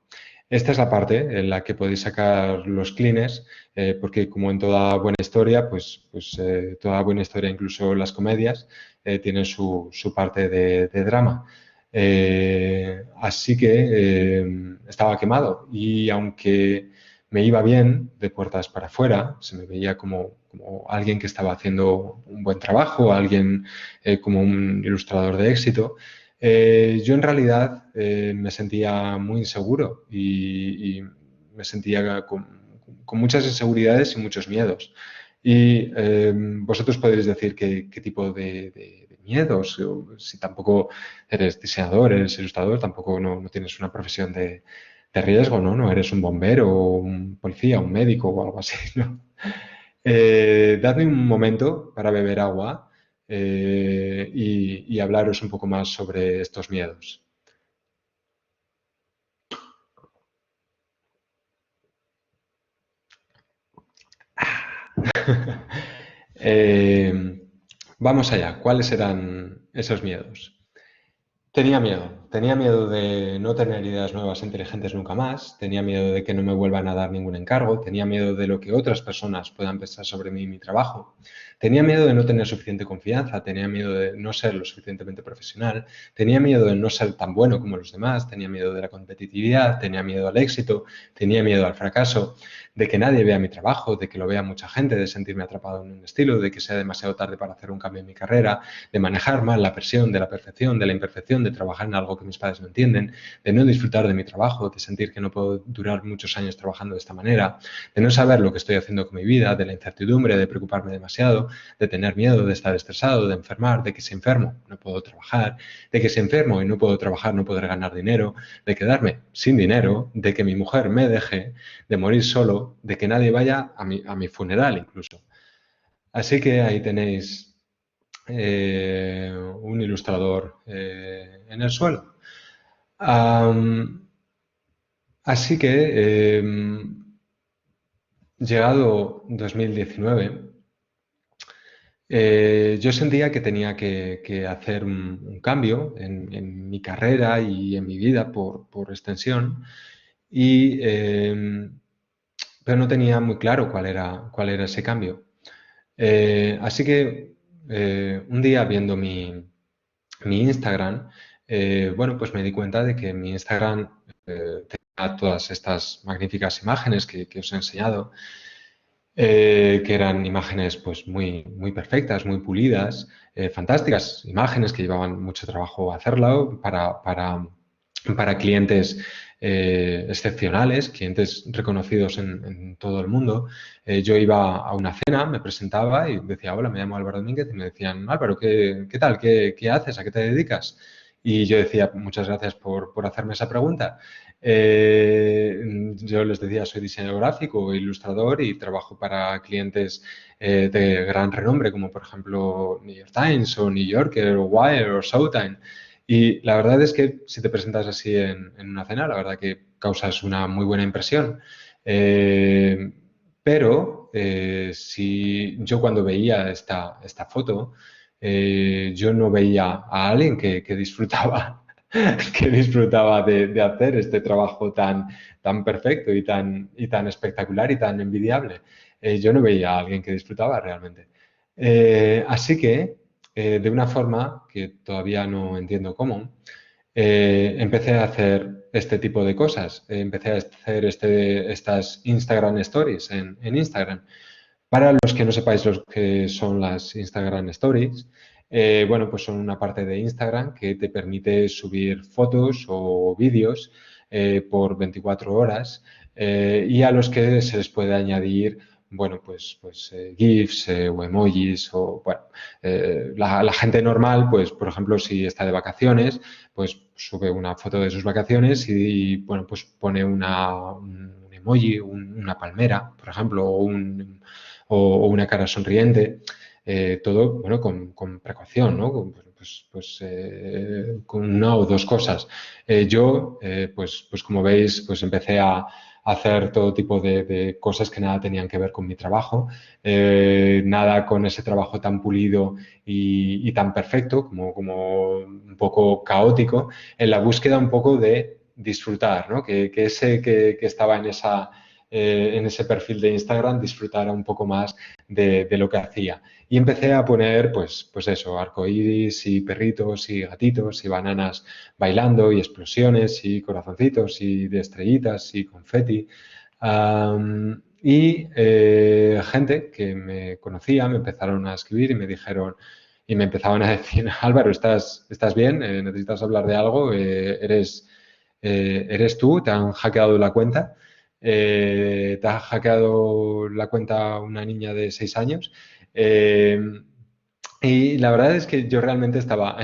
Esta es la parte en la que podéis sacar los clines, porque como en toda buena historia, pues toda buena historia, incluso las comedias, tienen su parte de drama. Así que estaba quemado y aunque me iba bien de puertas para afuera, se me veía como alguien que estaba haciendo un buen trabajo, alguien como un ilustrador de éxito, yo en realidad me sentía muy inseguro y me sentía con muchas inseguridades y muchos miedos. Y vosotros podréis decir qué tipo de miedos, o si tampoco eres diseñador, eres ilustrador, tampoco no tienes una profesión de riesgo, ¿no? No eres un bombero, un policía, un médico o algo así, ¿no? Dadme un momento para beber agua y hablaros un poco más sobre estos miedos. Eh, Vamos allá. ¿Cuáles eran esos miedos? Tenía miedo de no tener ideas nuevas e inteligentes nunca más, tenía miedo de que no me vuelvan a dar ningún encargo, tenía miedo de lo que otras personas puedan pensar sobre mí y mi trabajo, tenía miedo de no tener suficiente confianza, tenía miedo de no ser lo suficientemente profesional, tenía miedo de no ser tan bueno como los demás, tenía miedo de la competitividad, tenía miedo al éxito, tenía miedo al fracaso, de que nadie vea mi trabajo, de que lo vea mucha gente, de sentirme atrapado en un estilo, de que sea demasiado tarde para hacer un cambio en mi carrera, de manejar mal la presión de la perfección, de la imperfección, de trabajar en algo que mis padres no entienden, de no disfrutar de mi trabajo, de sentir que no puedo durar muchos años trabajando de esta manera, de no saber lo que estoy haciendo con mi vida, de la incertidumbre, de preocuparme demasiado, de tener miedo, de estar estresado, de enfermar, de que si enfermo no puedo trabajar, de que si enfermo y no puedo trabajar no podré ganar dinero, de quedarme sin dinero, de que mi mujer me deje, de morir solo, de que nadie vaya a mi funeral incluso. Así que ahí tenéis un ilustrador en el suelo. Um, Así que, llegado 2019, yo sentía que tenía que hacer un cambio en mi carrera y en mi vida por extensión, y, pero no tenía muy claro cuál era ese cambio. Así que un día viendo mi Instagram, bueno, pues me di cuenta de que mi Instagram tenía todas estas magníficas imágenes que os he enseñado, que eran imágenes pues muy perfectas, muy pulidas, fantásticas imágenes que llevaban mucho trabajo hacerlo para clientes excepcionales, clientes reconocidos en todo el mundo. Yo iba a una cena, me presentaba y decía, hola, me llamo Álvaro Domínguez, y me decían, Álvaro, ¿qué tal? ¿Qué haces? ¿A qué te dedicas? Y yo decía, muchas gracias por hacerme esa pregunta. Yo les decía, soy diseñador gráfico, ilustrador y trabajo para clientes de gran renombre, como por ejemplo New York Times o New Yorker o Wire o Showtime. Y la verdad es que si te presentas así en una cena, la verdad que causas una muy buena impresión. Eh, pero si yo cuando veía esta foto, yo no veía a alguien que disfrutaba, que disfrutaba de hacer este trabajo tan perfecto y tan espectacular y tan envidiable. Yo no veía a alguien que disfrutaba realmente. Así que, de una forma que todavía no entiendo cómo, empecé a hacer este tipo de cosas. Empecé a hacer estas Instagram Stories en Instagram. Para los que no sepáis lo que son las Instagram Stories, bueno, pues son una parte de Instagram que te permite subir fotos o vídeos por 24 horas, y a los que se les puede añadir, bueno, GIFs o emojis o, bueno, la gente normal, pues, por ejemplo, si está de vacaciones, pues sube una foto de sus vacaciones bueno, pues pone un emoji, una palmera, por ejemplo, o una cara sonriente, todo, bueno, con precaución, ¿no? Con una o dos cosas. Pues como veis, pues empecé a hacer todo tipo de cosas que nada tenían que ver con mi trabajo, nada con ese trabajo tan pulido y tan perfecto, como un poco caótico, en la búsqueda un poco de disfrutar, ¿no? Que ese que estaba en ese perfil de Instagram disfrutara un poco más de lo que hacía. Y empecé a poner, pues eso, arcoíris y perritos y gatitos y bananas bailando y explosiones y corazoncitos y de estrellitas y confeti. Gente que me conocía me empezaron a escribir y me dijeron, y me empezaban a decir, Álvaro, ¿estás bien? ¿Necesitas hablar de algo? ¿Eres tú? ¿Te han hackeado la cuenta? ¿Te ha hackeado la cuenta una niña de 6 años? Eh, y la verdad es que yo realmente estaba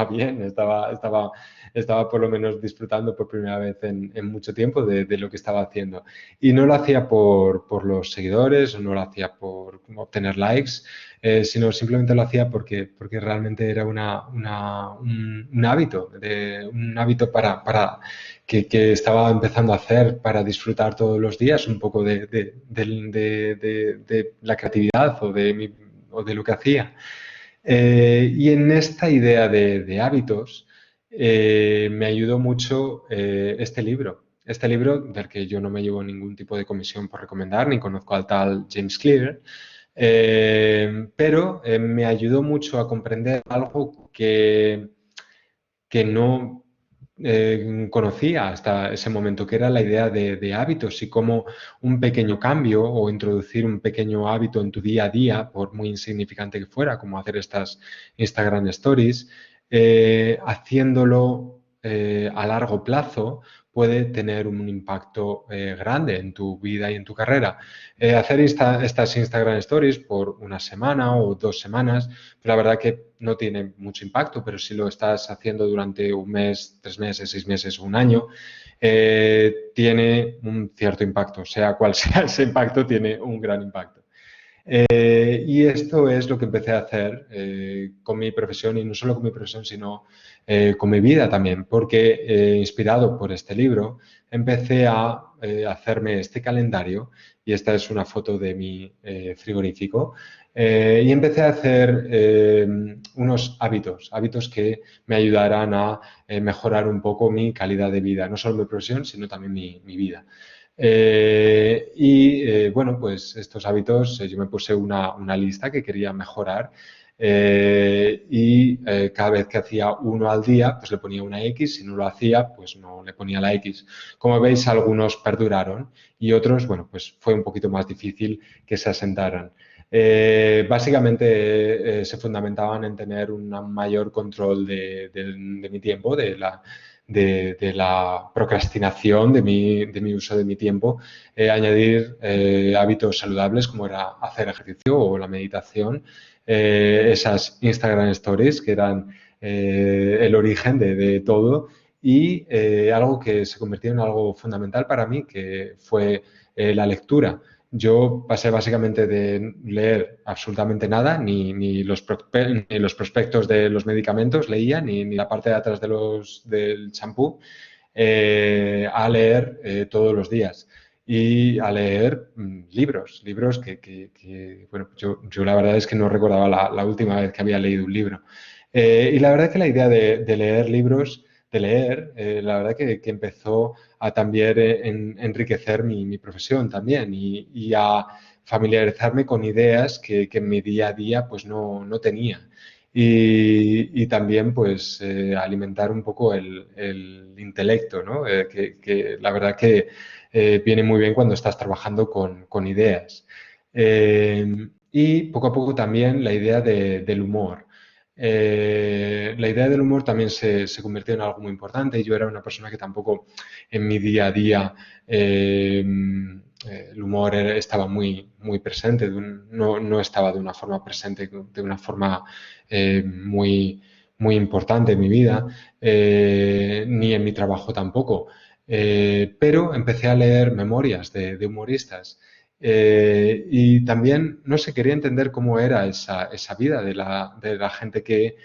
bien, estaba por lo menos disfrutando por primera vez en mucho tiempo de lo que estaba haciendo. Y no lo hacía por los seguidores, o no lo hacía por obtener likes, sino simplemente lo hacía porque realmente era un hábito que estaba empezando a hacer para disfrutar todos los días un poco de la creatividad o de lo que hacía. Y en esta idea de hábitos, me ayudó mucho este libro. Este libro, del que yo no me llevo ningún tipo de comisión por recomendar, ni conozco al tal James Clear, pero me ayudó mucho a comprender algo que no conocía hasta ese momento, que era la idea de hábitos y cómo un pequeño cambio o introducir un pequeño hábito en tu día a día, por muy insignificante que fuera, como hacer estas Instagram Stories, haciéndolo a largo plazo puede tener un impacto grande en tu vida y en tu carrera. Hacer estas Instagram Stories por una semana o 2 semanas, pues la verdad que no tiene mucho impacto, pero si lo estás haciendo durante un mes, 3 meses, 6 meses o un año, tiene un cierto impacto. Sea cual sea ese impacto, tiene un gran impacto. Y esto es lo que empecé a hacer con mi profesión, y no solo con mi profesión, sino con mi vida también, porque inspirado por este libro, empecé a hacerme este calendario, y esta es una foto de mi frigorífico, y empecé a hacer unos hábitos que me ayudarán a mejorar un poco mi calidad de vida, no solo mi profesión, sino también mi vida. Bueno, pues estos hábitos, yo me puse una lista que quería mejorar, cada vez que hacía uno al día, pues le ponía una X. Si no lo hacía, pues no le ponía la X. Como veis, algunos perduraron y otros, bueno, pues fue un poquito más difícil que se asentaran. Básicamente se fundamentaban en tener un mayor control de mi tiempo, de la procrastinación, de mi uso de mi tiempo, añadir hábitos saludables como era hacer ejercicio o la meditación, esas Instagram Stories que eran el origen de todo, y algo que se convirtió en algo fundamental para mí, que fue la lectura. Yo pasé básicamente de leer absolutamente nada, ni los prospectos de los medicamentos leía, ni la parte de atrás del champú, a leer todos los días y a leer libros bueno, yo la verdad es que no recordaba la última vez que había leído un libro. Y la verdad que la idea de leer libros, la verdad que empezó a también enriquecer mi profesión también, y a familiarizarme con ideas que en mi día a día pues no tenía. Y también pues alimentar un poco el intelecto, ¿no? Que la verdad que viene muy bien cuando estás trabajando con ideas. Y poco a poco también la idea del humor. La idea del humor también se convirtió en algo muy importante, y yo era una persona que tampoco en mi día a día el humor estaba muy presente, no estaba de una forma presente, de una forma muy importante en mi vida, ni en mi trabajo tampoco. Pero empecé a leer memorias de humoristas. Y también, no sé, quería entender cómo era esa vida de la gente que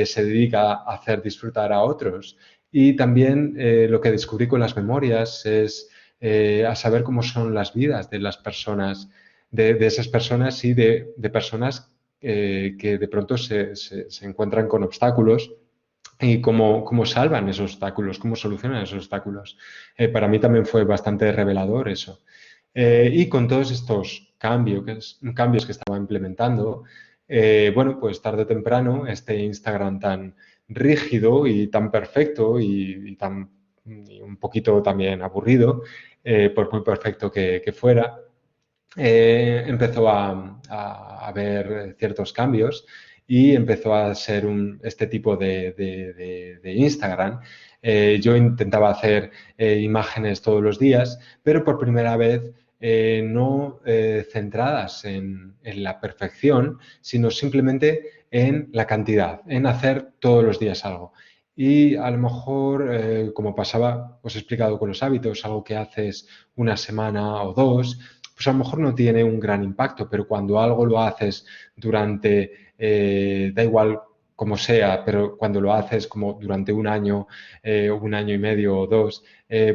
se dedica a hacer disfrutar a otros. Y también lo que descubrí con las memorias es a saber cómo son las vidas de las personas, de esas personas, y de personas que de pronto se encuentran con obstáculos, y cómo salvan esos obstáculos, cómo solucionan esos obstáculos. Para mí también fue bastante revelador eso. Y con todos estos cambios que estaba implementando, bueno, pues tarde o temprano este Instagram tan rígido y tan perfecto y un poquito también aburrido, por muy perfecto que fuera, empezó a haber ciertos cambios, y empezó a ser este tipo de Instagram. Yo intentaba hacer imágenes todos los días, pero por primera vez no centradas en la perfección, sino simplemente en la cantidad, en hacer todos los días algo. Y a lo mejor, como pasaba, os he explicado con los hábitos, algo que haces una semana o dos, pues a lo mejor no tiene un gran impacto, pero cuando algo lo haces durante, da igual como sea, pero cuando lo haces como durante un año y medio o dos,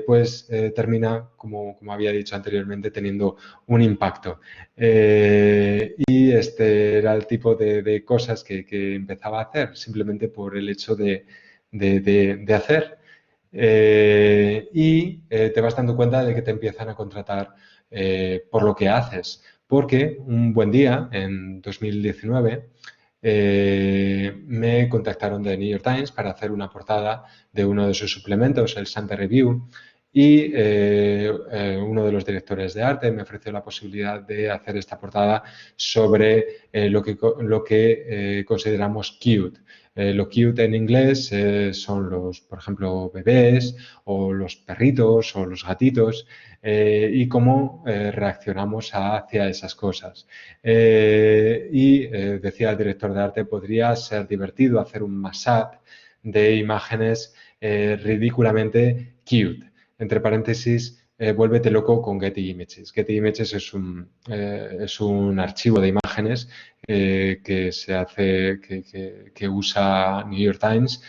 pues termina, como había dicho anteriormente, teniendo un impacto. Y este era el tipo de cosas que empezaba a hacer, simplemente por el hecho de hacer. Te vas dando cuenta de que te empiezan a contratar por lo que haces. Porque un buen día, en 2019, me contactaron de New York Times para hacer una portada de uno de sus suplementos, el Sunday Review, y uno de los directores de arte me ofreció la posibilidad de hacer esta portada sobre lo que consideramos cute. Lo cute en inglés son los, por ejemplo, bebés o los perritos o los gatitos y cómo reaccionamos hacia esas cosas. Decía el director de arte, podría ser divertido hacer un mashup de imágenes ridículamente cute. Entre paréntesis, vuélvete loco con Getty Images. Getty Images es un archivo de imágenes que usa New York Times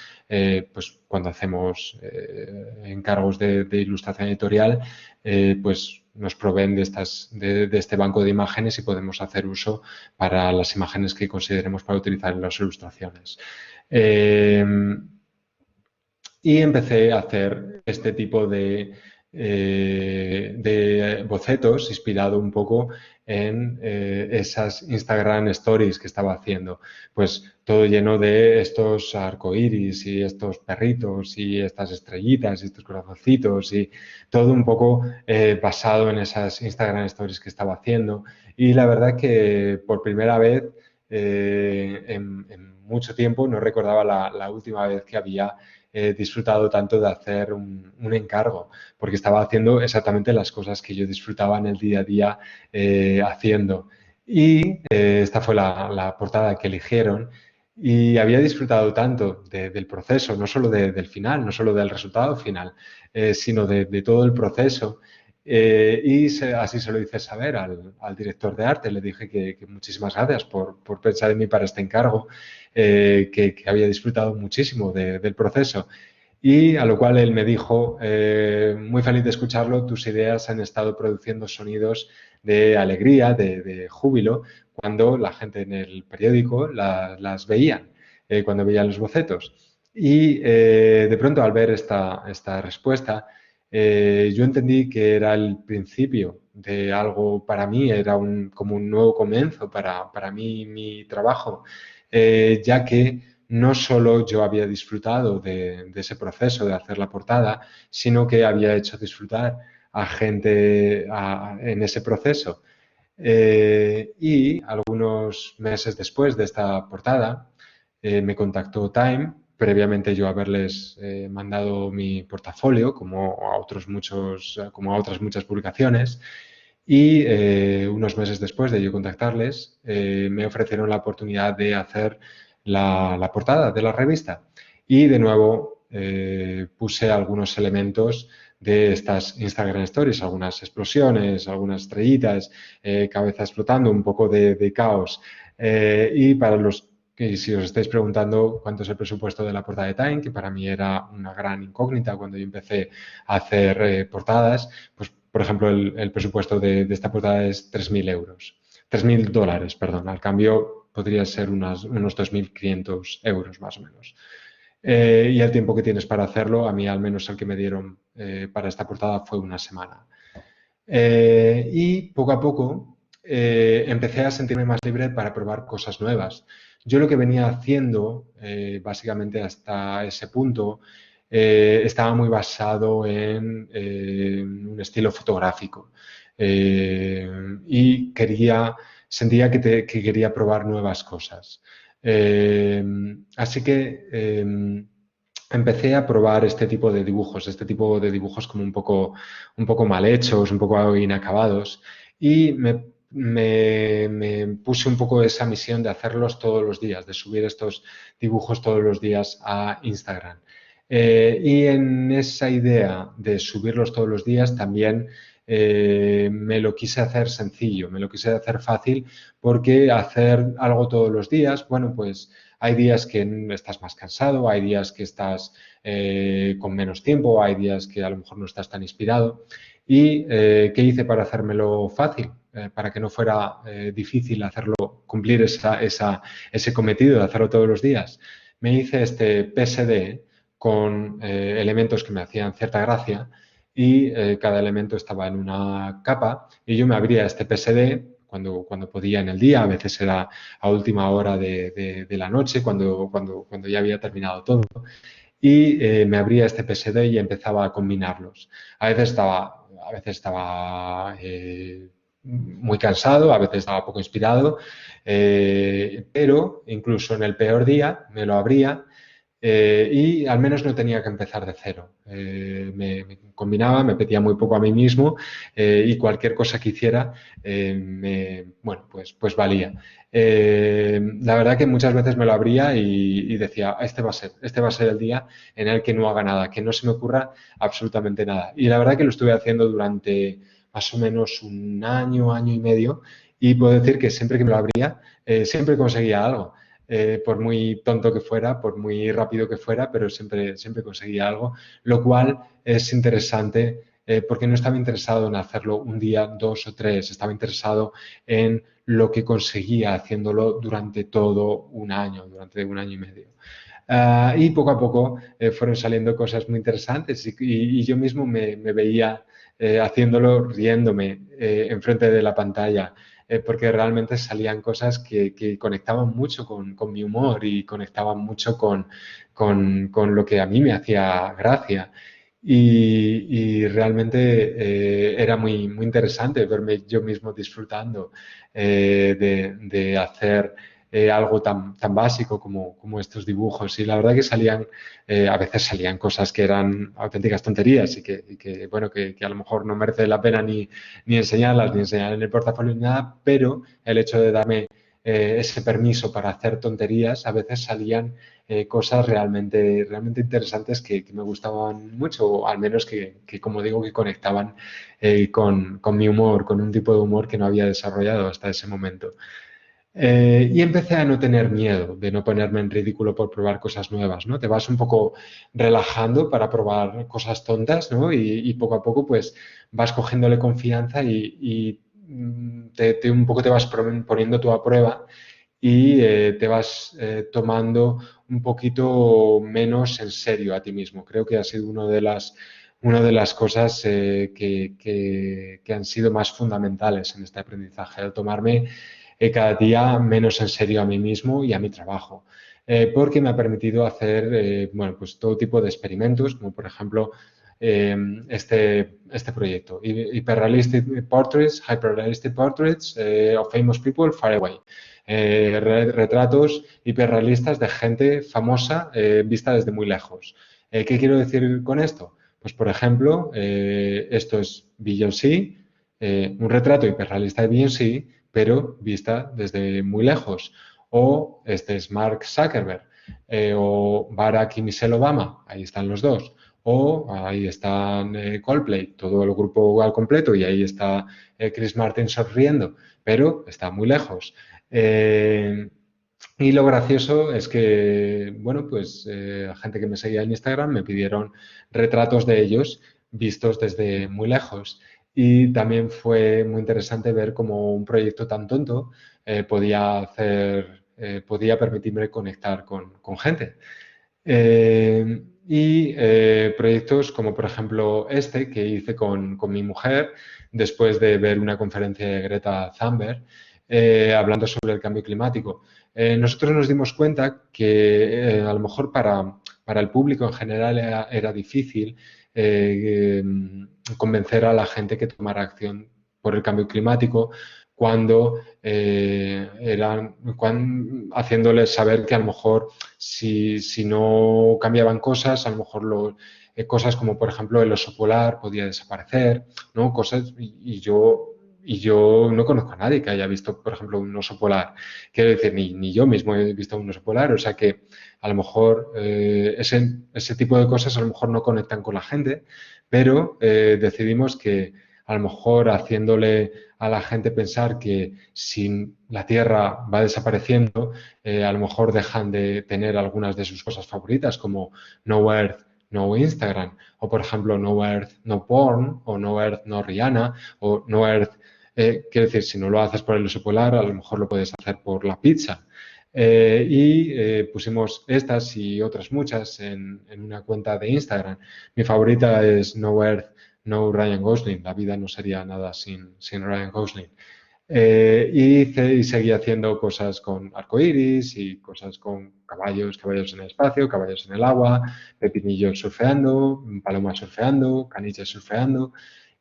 pues cuando hacemos encargos de ilustración editorial, pues nos proveen de este banco de imágenes y podemos hacer uso para las imágenes que consideremos para utilizar en las ilustraciones. Y empecé a hacer este tipo de bocetos inspirado un poco en esas Instagram Stories que estaba haciendo. Pues todo lleno de estos arcoíris y estos perritos y estas estrellitas y estos corazoncitos y todo un poco basado en esas Instagram Stories que estaba haciendo. Y la verdad que por primera vez en mucho tiempo, no recordaba la última vez que había disfrutado tanto de hacer un encargo, porque estaba haciendo exactamente las cosas que yo disfrutaba en el día a día haciendo. Y esta fue la portada que eligieron y había disfrutado tanto del proceso, no solo del final, no solo del resultado final, sino de todo el proceso. Así se lo hice saber al director de arte. Le dije que muchísimas gracias por pensar en mí para este encargo, que había disfrutado muchísimo del proceso. Y a lo cual él me dijo, muy feliz de escucharlo, tus ideas han estado produciendo sonidos de alegría, de júbilo, cuando la gente en el periódico las veían, cuando veían los bocetos. Y de pronto al ver esta respuesta, yo entendí que era el principio de algo para mí, era como un nuevo comienzo para mí, mi trabajo, ya que no solo yo había disfrutado de ese proceso de hacer la portada, sino que había hecho disfrutar a gente en ese proceso. Y algunos meses después de esta portada, me contactó Time, previamente yo haberles mandado mi portafolio, como a otras muchas publicaciones, y unos meses después de yo contactarles, me ofrecieron la oportunidad de hacer la portada de la revista. Y de nuevo puse algunos elementos de estas Instagram Stories, algunas explosiones, algunas estrellitas, cabezas flotando, un poco de caos. Y para los que si os estáis preguntando cuánto es el presupuesto de la portada de Time, que para mí era una gran incógnita cuando yo empecé a hacer portadas, pues por ejemplo el presupuesto de esta portada es 3.000 euros. 3.000 dólares, perdón. Al cambio podría ser unos 2.500 euros más o menos. Y el tiempo que tienes para hacerlo, a mí al menos el que me dieron para esta portada fue una semana. Y poco a poco empecé a sentirme más libre para probar cosas nuevas. Yo lo que venía haciendo, básicamente hasta ese punto, estaba muy basado en un estilo fotográfico y sentía que quería probar nuevas cosas. Así que empecé a probar este tipo de dibujos como un poco mal hechos, un poco inacabados, y me puse un poco esa misión de hacerlos todos los días, de subir estos dibujos todos los días a Instagram. Y en esa idea de subirlos todos los días también me lo quise hacer sencillo, me lo quise hacer fácil, porque hacer algo todos los días, bueno, pues hay días que estás más cansado, hay días que estás con menos tiempo, hay días que a lo mejor no estás tan inspirado. ¿Y qué hice para hacérmelo fácil? Para que no fuera difícil cumplir ese cometido de hacerlo todos los días. Me hice este PSD con elementos que me hacían cierta gracia y cada elemento estaba en una capa y yo me abría este PSD cuando podía en el día, a veces era a última hora de la noche, cuando ya había terminado todo y me abría este PSD y empezaba a combinarlos. A veces estaba muy cansado, a veces estaba poco inspirado, pero incluso en el peor día me lo abría y al menos no tenía que empezar de cero. Me combinaba, me pedía muy poco a mí mismo y cualquier cosa que hiciera, bueno, pues valía. La verdad que muchas veces me lo abría y decía, este va a ser el día en el que no haga nada, que no se me ocurra absolutamente nada. Y la verdad que lo estuve haciendo durante más o menos un año, año y medio, y puedo decir que siempre que me lo abría, siempre conseguía algo. Por muy tonto que fuera, por muy rápido que fuera, pero siempre conseguía algo, lo cual es interesante porque no estaba interesado en hacerlo un día, dos o tres, estaba interesado en lo que conseguía haciéndolo durante todo un año, durante un año y medio. Y poco a poco fueron saliendo cosas muy interesantes y yo mismo me veía haciéndolo riéndome enfrente de la pantalla, porque realmente salían cosas que conectaban mucho con mi humor y conectaban mucho con lo que a mí me hacía gracia. Y realmente era muy interesante verme yo mismo disfrutando de hacer algo tan básico como estos dibujos. Y la verdad que a veces salían cosas que eran auténticas tonterías bueno, que a lo mejor no merece la pena ni enseñarlas, ni enseñar en el portafolio ni nada, pero el hecho de darme ese permiso para hacer tonterías, a veces salían cosas realmente interesantes que me gustaban mucho, o al menos como digo, que conectaban con mi humor, con un tipo de humor que no había desarrollado hasta ese momento. Y empecé a no tener miedo de no ponerme en ridículo por probar cosas nuevas, ¿no? Te vas un poco relajando para probar cosas tontas, ¿no? Y poco a poco, pues, vas cogiéndole confianza y un poco te vas poniendo tú a prueba y te vas tomando un poquito menos en serio a ti mismo. Creo que ha sido una de las cosas que han sido más fundamentales en este aprendizaje, el tomarme cada día menos en serio a mí mismo y a mi trabajo. Porque me ha permitido hacer bueno, pues todo tipo de experimentos, como por ejemplo este proyecto, Hyperrealistic Portraits of Famous People Far Away. Retratos hiperrealistas de gente famosa vista desde muy lejos. ¿Qué quiero decir con esto? Pues, por ejemplo, esto es Beyoncé, un retrato hiperrealista de Beyoncé, pero vista desde muy lejos. O este es Mark Zuckerberg, o Barack y Michelle Obama, ahí están los dos. O ahí están Coldplay, todo el grupo al completo, y ahí está Chris Martin sonriendo, pero está muy lejos. Y lo gracioso es que, bueno, pues gente que me seguía en Instagram me pidieron retratos de ellos vistos desde muy lejos. Y también fue muy interesante ver cómo un proyecto tan tonto podía permitirme conectar con gente. Proyectos como, por ejemplo, este que hice con mi mujer después de ver una conferencia de Greta Thunberg hablando sobre el cambio climático. Nosotros nos dimos cuenta que a lo mejor para el público en general era difícil convencer a la gente que tomara acción por el cambio climático cuando haciéndoles saber que a lo mejor si no cambiaban cosas, a lo mejor cosas como por ejemplo el oso polar podía desaparecer, ¿no? Cosas, y yo no conozco a nadie que haya visto, por ejemplo, un oso polar. Quiero decir, ni yo mismo he visto un oso polar, o sea que a lo mejor ese tipo de cosas a lo mejor no conectan con la gente, pero decidimos que a lo mejor haciéndole a la gente pensar que si la Tierra va desapareciendo, a lo mejor dejan de tener algunas de sus cosas favoritas, como No Earth, No Instagram, o por ejemplo No Earth, No Porn, o No Earth, No Rihanna, o No Earth, quiero decir, si no lo haces por el oso polar, a lo mejor lo puedes hacer por la pizza. Pusimos estas y otras muchas en una cuenta de Instagram. Mi favorita es No Earth, No Ryan Gosling. La vida no sería nada sin Ryan Gosling. Y seguí haciendo cosas con arcoíris y cosas con caballos, caballos en el espacio, caballos en el agua, pepinillos surfeando, palomas surfeando, caniches surfeando.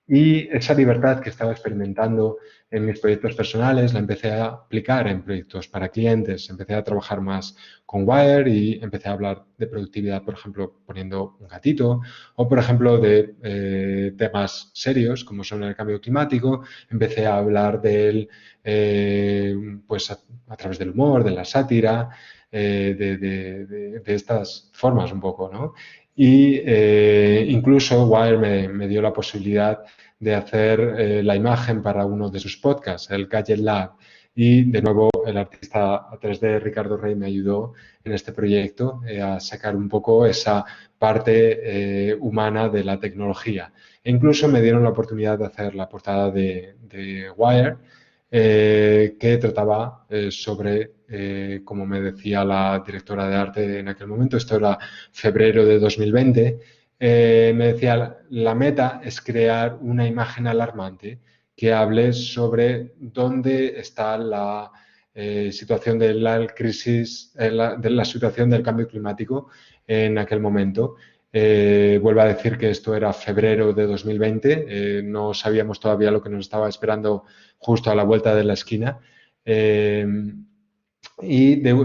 Y esa libertad que estaba experimentando en mis proyectos personales la empecé a aplicar en proyectos para clientes. Empecé a trabajar más con Wire y empecé a hablar de productividad, por ejemplo, poniendo un gatito, o por ejemplo de temas serios como son el cambio climático. Empecé a hablar de él pues a través del humor, de la sátira, de estas formas un poco, ¿no? Y incluso Wire me dio la posibilidad de hacer la imagen para uno de sus podcasts, el Gadget Lab. Y de nuevo el artista 3D Ricardo Rey me ayudó en este proyecto a sacar un poco esa parte humana de la tecnología. E incluso me dieron la oportunidad de hacer la portada de Wire, que trataba sobre, como me decía la directora de arte en aquel momento, esto era febrero de 2020, me decía, la meta es crear una imagen alarmante que hable sobre dónde está la situación de la crisis, de la situación del cambio climático en aquel momento. Vuelvo a decir que esto era febrero de 2020, no sabíamos todavía lo que nos estaba esperando justo a la vuelta de la esquina,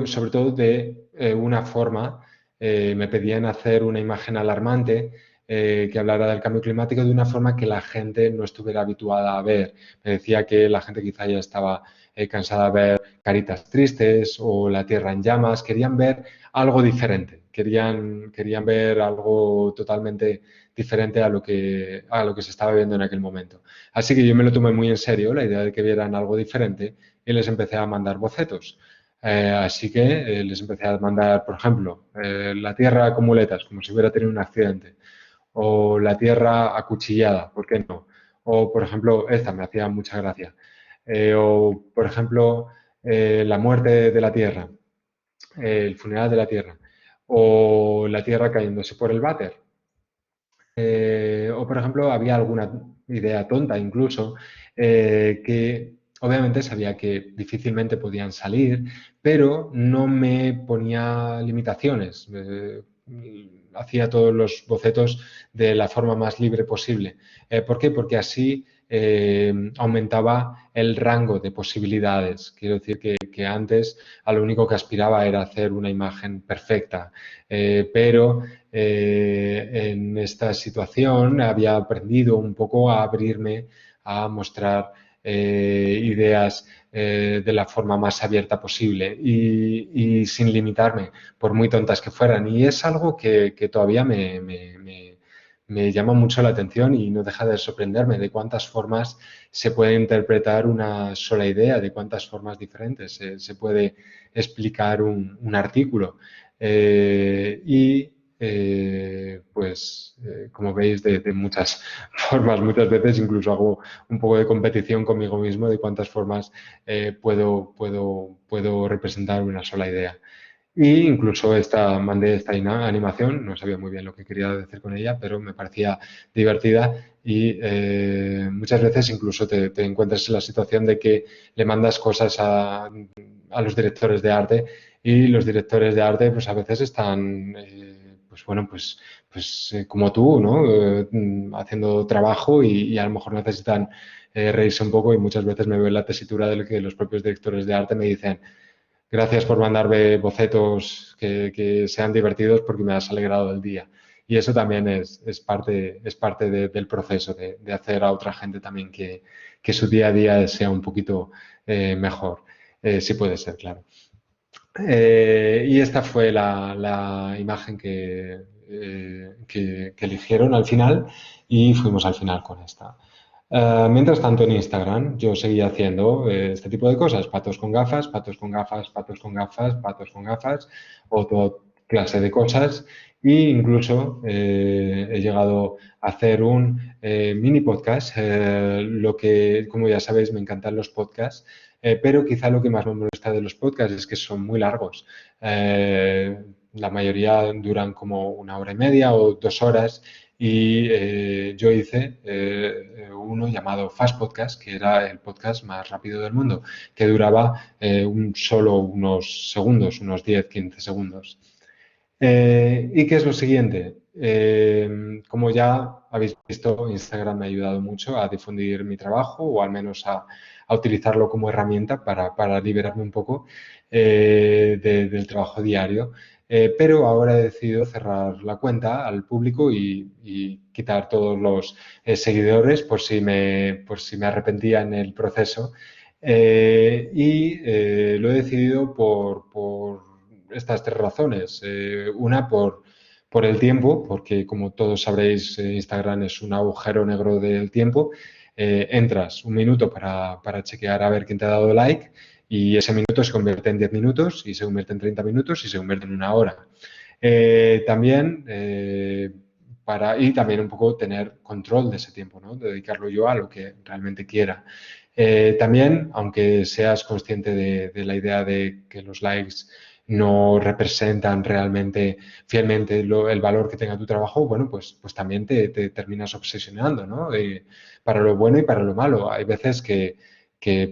sobre todo de una forma, me pedían hacer una imagen alarmante que hablara del cambio climático de una forma que la gente no estuviera habituada a ver. Me decía que la gente quizá ya estaba cansada de ver caritas tristes o la tierra en llamas, querían ver algo diferente, querían ver algo totalmente diferente a lo que se estaba viendo en aquel momento. Así que yo me lo tomé muy en serio, la idea de que vieran algo diferente, y les empecé a mandar bocetos. Así que les empecé a mandar, por ejemplo, la tierra con muletas, como si hubiera tenido un accidente, o la tierra acuchillada, ¿por qué no? O, por ejemplo, esta me hacía mucha gracia. O, por ejemplo, la muerte de la tierra, el funeral de la tierra, o la tierra cayéndose por el váter. O, por ejemplo, había alguna idea tonta incluso que obviamente sabía que difícilmente podían salir, pero no me ponía limitaciones. Hacía todos los bocetos de la forma más libre posible. ¿Por qué? Porque así aumentaba el rango de posibilidades. Quiero decir que antes a lo único que aspiraba era hacer una imagen perfecta, pero en esta situación había aprendido un poco a abrirme, a mostrar ideas de la forma más abierta posible y sin limitarme, por muy tontas que fueran. Y es algo que todavía me llama mucho la atención y no deja de sorprenderme de cuántas formas se puede interpretar una sola idea, de cuántas formas diferentes se puede explicar un artículo. Como veis, de muchas formas, muchas veces incluso hago un poco de competición conmigo mismo de cuántas formas puedo representar una sola idea. Y incluso mandé esta animación, no sabía muy bien lo que quería decir con ella, pero me parecía divertida y muchas veces incluso te encuentras en la situación de que le mandas cosas a los directores de arte y los directores de arte pues a veces están, como tú, ¿no? Haciendo trabajo y a lo mejor necesitan reírse un poco y muchas veces me veo en la tesitura de lo que los propios directores de arte me dicen. Gracias por mandarme bocetos que sean divertidos porque me has alegrado el día. Y eso también es parte del proceso de hacer a otra gente también que su día a día sea un poquito mejor. Sí puede ser, claro. Y esta fue la imagen que eligieron al final y fuimos al final con esta. Mientras tanto, en Instagram yo seguía haciendo este tipo de cosas, patos con gafas, patos con gafas, patos con gafas, patos con gafas, o toda clase de cosas. E incluso he llegado a hacer un mini podcast, lo que, como ya sabéis, me encantan los podcasts. pero quizá lo que más me molesta de los podcasts es que son muy largos. La mayoría duran como 1 hora y media o 2 horas y yo hice uno llamado Fast Podcast, que era el podcast más rápido del mundo, que duraba solo unos segundos, unos 10-15 segundos. ¿Y qué es lo siguiente? Como ya habéis visto, Instagram me ha ayudado mucho a difundir mi trabajo o al menos a utilizarlo como herramienta para liberarme un poco del trabajo diario. Pero ahora he decidido cerrar la cuenta al público y quitar todos los seguidores por si me arrepentía en el proceso. Lo he decidido por estas tres razones. Una, por el tiempo, porque como todos sabréis, Instagram es un agujero negro del tiempo. Entras 1 minuto para chequear a ver quién te ha dado like y ese minuto se convierte en 10 minutos y se convierte en 30 minutos y se convierte en 1 hora. También y también un poco tener control de ese tiempo, ¿no? Dedicarlo yo a lo que realmente quiera. También, aunque seas consciente de la idea de que los likes no representan realmente fielmente el valor que tenga tu trabajo, bueno, pues también te terminas obsesionando, ¿no? Para lo bueno y para lo malo. Hay veces que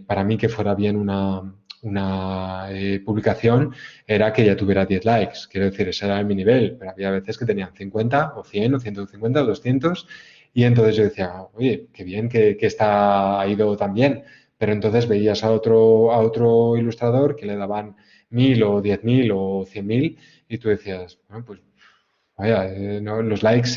para mí que fuera bien una publicación era que ya tuviera 10 likes. Quiero decir, ese era mi nivel, pero había veces que tenían 50 o 100 o 150 o 200 y entonces yo decía, oye, qué bien que ha ido tan bien. Pero entonces veías a otro ilustrador que le daban 1000 o 10.000 o 100.000 y tú decías, bueno, pues vaya, no, los likes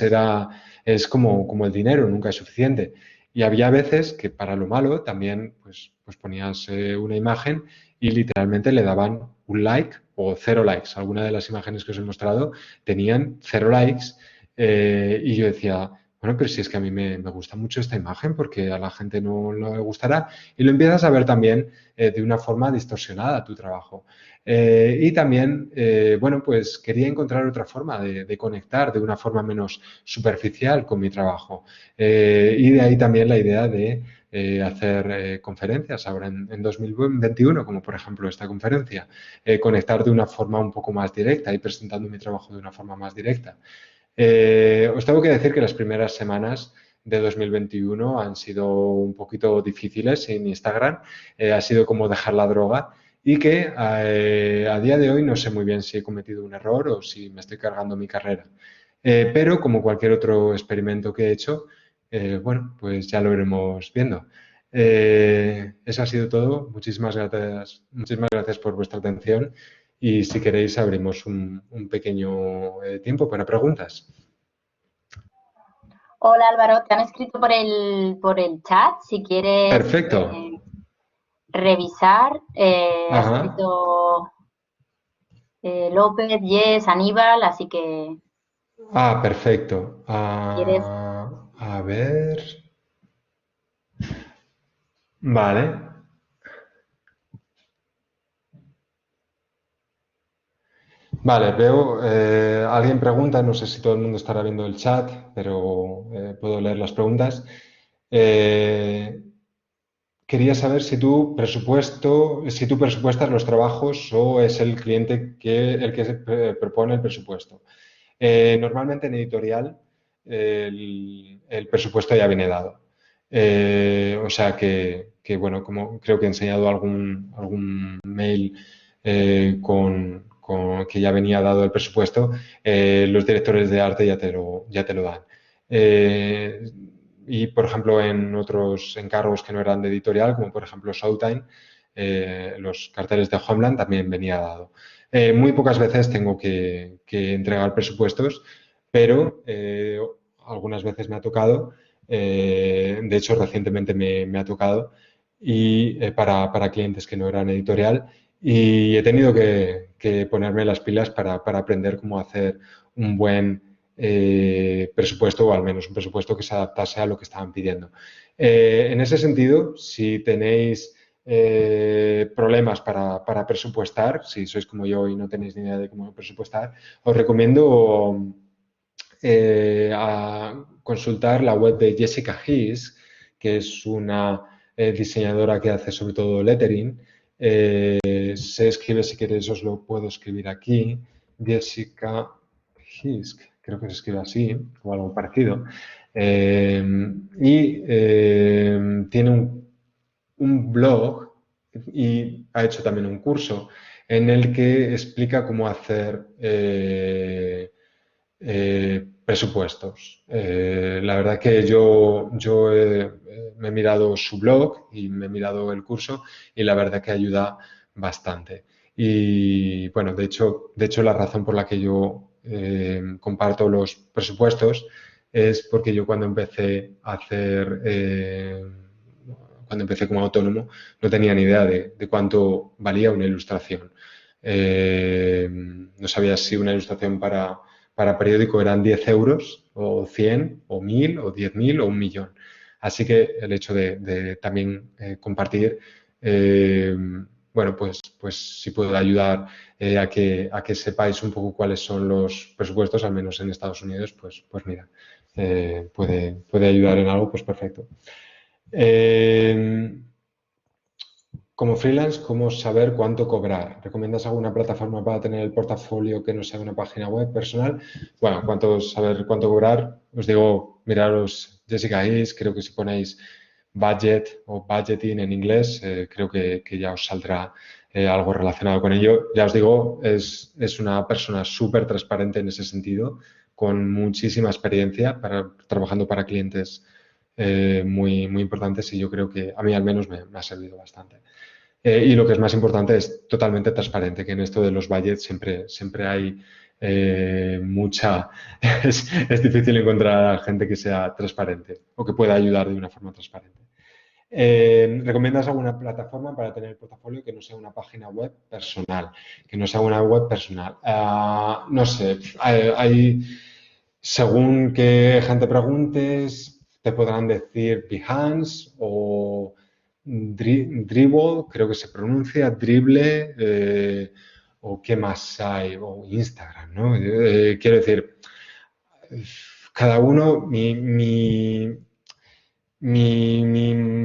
es como el dinero, nunca es suficiente. Y había veces que para lo malo también pues ponías una imagen y literalmente le daban un like o 0 likes. Algunas de las imágenes que os he mostrado tenían 0 likes y yo decía, bueno, pero si es que a mí me gusta mucho esta imagen porque a la gente no le gustará. Y lo empiezas a ver también de una forma distorsionada tu trabajo. Y también, bueno, pues quería encontrar otra forma de conectar de una forma menos superficial con mi trabajo. Y de ahí también la idea de hacer conferencias ahora en 2021, como por ejemplo esta conferencia, conectar de una forma un poco más directa y presentando mi trabajo de una forma más directa. Os tengo que decir que las primeras semanas de 2021 han sido un poquito difíciles en Instagram. Ha sido como dejar la droga y que a día de hoy no sé muy bien si he cometido un error o si me estoy cargando mi carrera. Pero como cualquier otro experimento que he hecho, bueno, pues ya lo iremos viendo. Eso ha sido todo. Muchísimas gracias por vuestra atención y si queréis abrimos un pequeño tiempo para preguntas. Hola Álvaro, te han escrito por el chat. Si quieres Perfecto. revisar, ha Ajá. escrito López, Yes, Aníbal, así que Perfecto. quieres. A ver. Vale. Vale, veo, alguien pregunta, no sé si todo el mundo estará viendo el chat, pero puedo leer las preguntas. Eh, Quería saber si tú presupuestas los trabajos o es el cliente el que propone el presupuesto. Normalmente en editorial el presupuesto ya viene dado. O sea bueno, como creo que he enseñado algún mail que ya venía dado el presupuesto, los directores de arte ya te lo dan. Eh, y, por ejemplo, en otros encargos que no eran de editorial, como por ejemplo Showtime, los carteles de Homeland también venía dado. Muy pocas veces tengo que entregar presupuestos, pero algunas veces me ha tocado. De hecho, recientemente me ha tocado y para clientes que no eran editorial y he tenido que ponerme las pilas para aprender cómo hacer un buen presupuesto o al menos un presupuesto que se adaptase a lo que estaban pidiendo. En ese sentido, si tenéis problemas para presupuestar, si sois como yo y no tenéis ni idea de cómo presupuestar, os recomiendo a consultar la web de Jessica Hayes, que es una diseñadora que hace sobre todo lettering. Se escribe, si queréis, os lo puedo escribir aquí. Jessica Hisk, creo que se escribe así o algo parecido. Tiene un blog y ha hecho también un curso en el que explica cómo hacer presupuestos. La verdad que yo me he mirado su blog y me he mirado el curso y la verdad que ayuda bastante. Y bueno, de hecho la razón por la que yo comparto los presupuestos es porque yo cuando empecé a hacer, cuando empecé como autónomo, no tenía ni idea de cuánto valía una ilustración. No sabía si una ilustración para periódico eran 10 euros o 100 o 1000 o 10.000 o 1.000.000. Así que el hecho de también compartir, bueno, pues si puedo ayudar a que sepáis un poco cuáles son los presupuestos, al menos en Estados Unidos, pues mira, puede ayudar en algo, pues perfecto. Como freelance, ¿cómo saber cuánto cobrar? ¿Recomiendas alguna plataforma para tener el portafolio que no sea una página web personal? Bueno, saber cuánto cobrar, os digo, miraros Jessica Is, creo que si ponéis budget o budgeting en inglés, creo que ya os saldrá algo relacionado con ello. Ya os digo, es una persona súper transparente en ese sentido, con muchísima experiencia trabajando para clientes muy, muy importantes y yo creo que a mí al menos me ha servido bastante. Y lo que es más importante es totalmente transparente, que en esto de los budgets siempre hay mucha... Es difícil encontrar a gente que sea transparente o que pueda ayudar de una forma transparente. ¿Recomiendas alguna plataforma para tener el portafolio que no sea una página web personal? Que no sea una web personal. No sé, según qué gente preguntes, te podrán decir Behance o Dribbble, creo que se pronuncia, Dribble, o qué más hay, o Instagram, ¿no? Quiero decir, cada uno, mi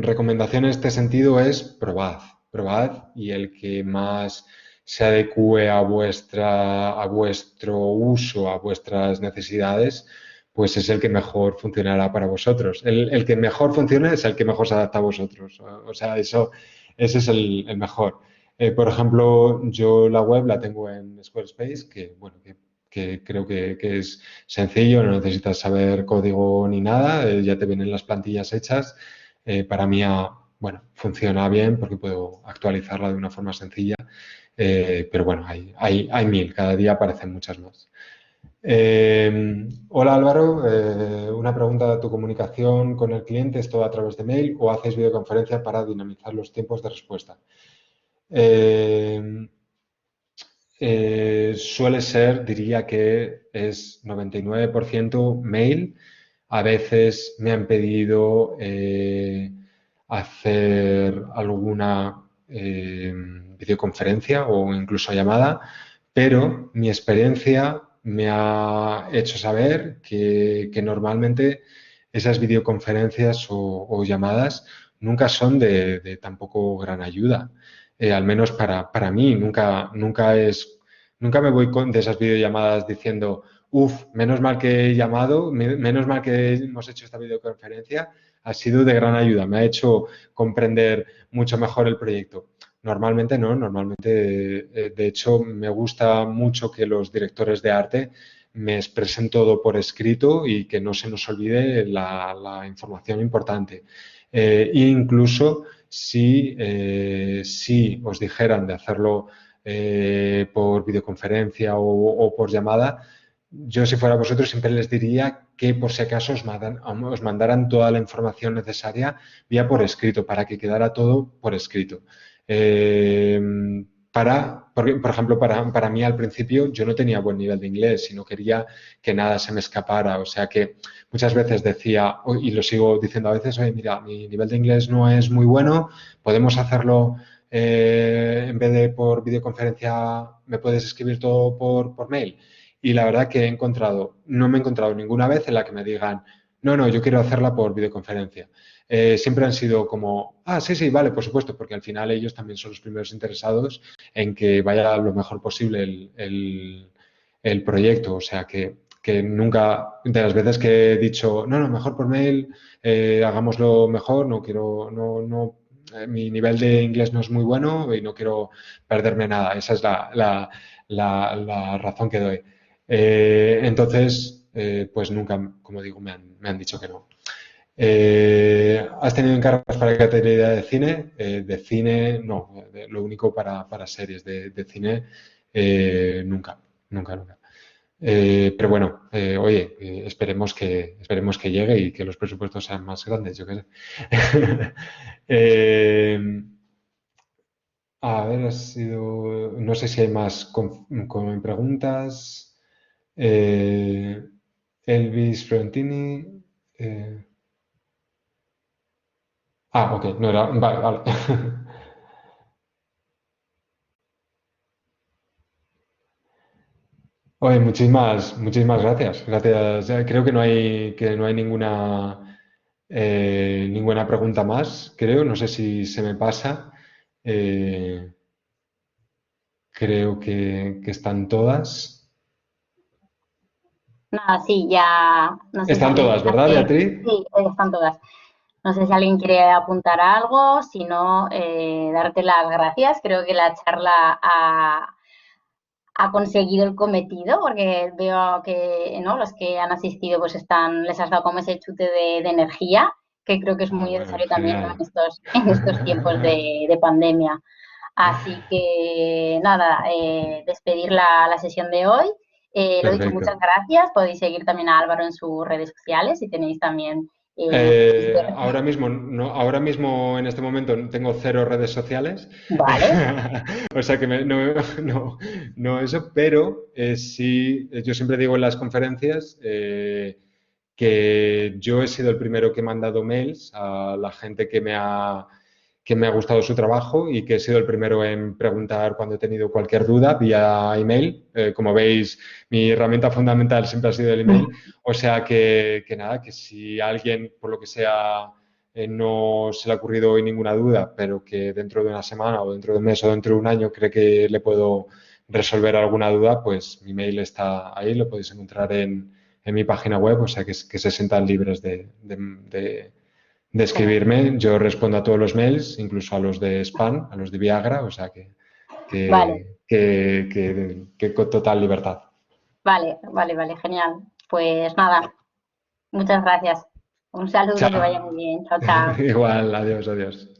recomendación en este sentido es probad y el que más se adecue a vuestro uso, a vuestras necesidades, pues es el que mejor funcionará para vosotros. El que mejor funcione es el que mejor se adapta a vosotros. O sea, ese es el mejor. Por ejemplo, yo la web la tengo en Squarespace, que bueno, que creo que es sencillo, no necesitas saber código ni nada, ya te vienen las plantillas hechas. Para mí, bueno, funciona bien porque puedo actualizarla de una forma sencilla, pero bueno, hay mil, cada día aparecen muchas más. Hola Álvaro, una pregunta: ¿tu comunicación con el cliente es todo a través de mail o haces videoconferencia para dinamizar los tiempos de respuesta? Suele ser, diría que es 99% mail. A veces me han pedido hacer alguna videoconferencia o incluso llamada, pero mi experiencia me ha hecho saber que normalmente esas videoconferencias o llamadas nunca son de tampoco gran ayuda. Al menos para mí, nunca me voy de esas videollamadas diciendo, menos mal que he llamado, menos mal que hemos hecho esta videoconferencia, ha sido de gran ayuda, me ha hecho comprender mucho mejor el proyecto. Normalmente no, normalmente, de hecho, me gusta mucho que los directores de arte me expresen todo por escrito y que no se nos olvide la información importante. Incluso si os dijeran de hacerlo por videoconferencia o por llamada, yo si fuera vosotros siempre les diría que por si acaso os mandaran toda la información necesaria vía por escrito, para que quedara todo por escrito. Porque, por ejemplo, para mí al principio yo no tenía buen nivel de inglés y no quería que nada se me escapara. O sea que muchas veces decía, y lo sigo diciendo a veces, oye, mira, mi nivel de inglés no es muy bueno, podemos hacerlo en vez de por videoconferencia, me puedes escribir todo por mail. Y la verdad que no me he encontrado ninguna vez en la que me digan, No, no, yo quiero hacerla por videoconferencia. Siempre han sido como, ah, sí, sí, vale, por supuesto, porque al final ellos también son los primeros interesados en que vaya lo mejor posible el proyecto. O sea, que nunca, de las veces que he dicho, no, no, mejor por mail, hagámoslo mejor, no quiero, no, no, mi nivel de inglés no es muy bueno y no quiero perderme nada. Esa es la razón que doy. Entonces, pues nunca, como digo, me han dicho que no. ¿Has tenido encargos para categoría de cine? De cine, no. Lo único para series de cine, nunca, nunca, nunca. Pero bueno, oye, esperemos que llegue y que los presupuestos sean más grandes, yo qué sé. Eh, a ver, ha sido, no sé si hay más con preguntas. Eh, Elvis Frontini. Ok, no era. Vale, vale. Oye, muchísimas gracias. Gracias. Creo que no hay ninguna pregunta más, creo. No sé si se me pasa. Eh, creo que están todas. Nada, sí, ya no sé si Están alguien todas, quiere ¿verdad, hacer. Beatriz? Sí, están todas. No sé si alguien quiere apuntar algo, si no, darte las gracias. Creo que la charla ha conseguido el cometido, porque veo que ¿no? Los que han asistido pues les has dado como ese chute de energía, que creo que es muy Bueno, necesario también, ¿no? genial. En estos tiempos de pandemia. Así que nada, despedir la sesión de hoy. Lo dicho, muchas Perfecto. gracias. Podéis seguir también a Álvaro en sus redes sociales y tenéis también, podéis ver. Ahora mismo, no, ahora mismo en este momento tengo cero redes sociales, Vale, o sea que no, no, no eso, pero sí, yo siempre digo en las conferencias que yo he sido el primero que he mandado mails a la gente que me ha gustado su trabajo y que he sido el primero en preguntar cuando he tenido cualquier duda vía email. Como veis, mi herramienta fundamental siempre ha sido el email. O sea que nada, que si a alguien, por lo que sea, no se le ha ocurrido hoy ninguna duda, pero que dentro de una semana o dentro de un mes o dentro de un año cree que le puedo resolver alguna duda, pues mi mail está ahí, lo podéis encontrar en mi página web, o sea que se sientan libres de escribirme. Yo respondo a todos los mails, incluso a los de spam, a los de Viagra, o sea vale, que con total libertad. vale, genial. Pues nada, muchas gracias. Un saludo, que vaya Chao. muy bien. Chao, chao. Igual, adiós, adiós.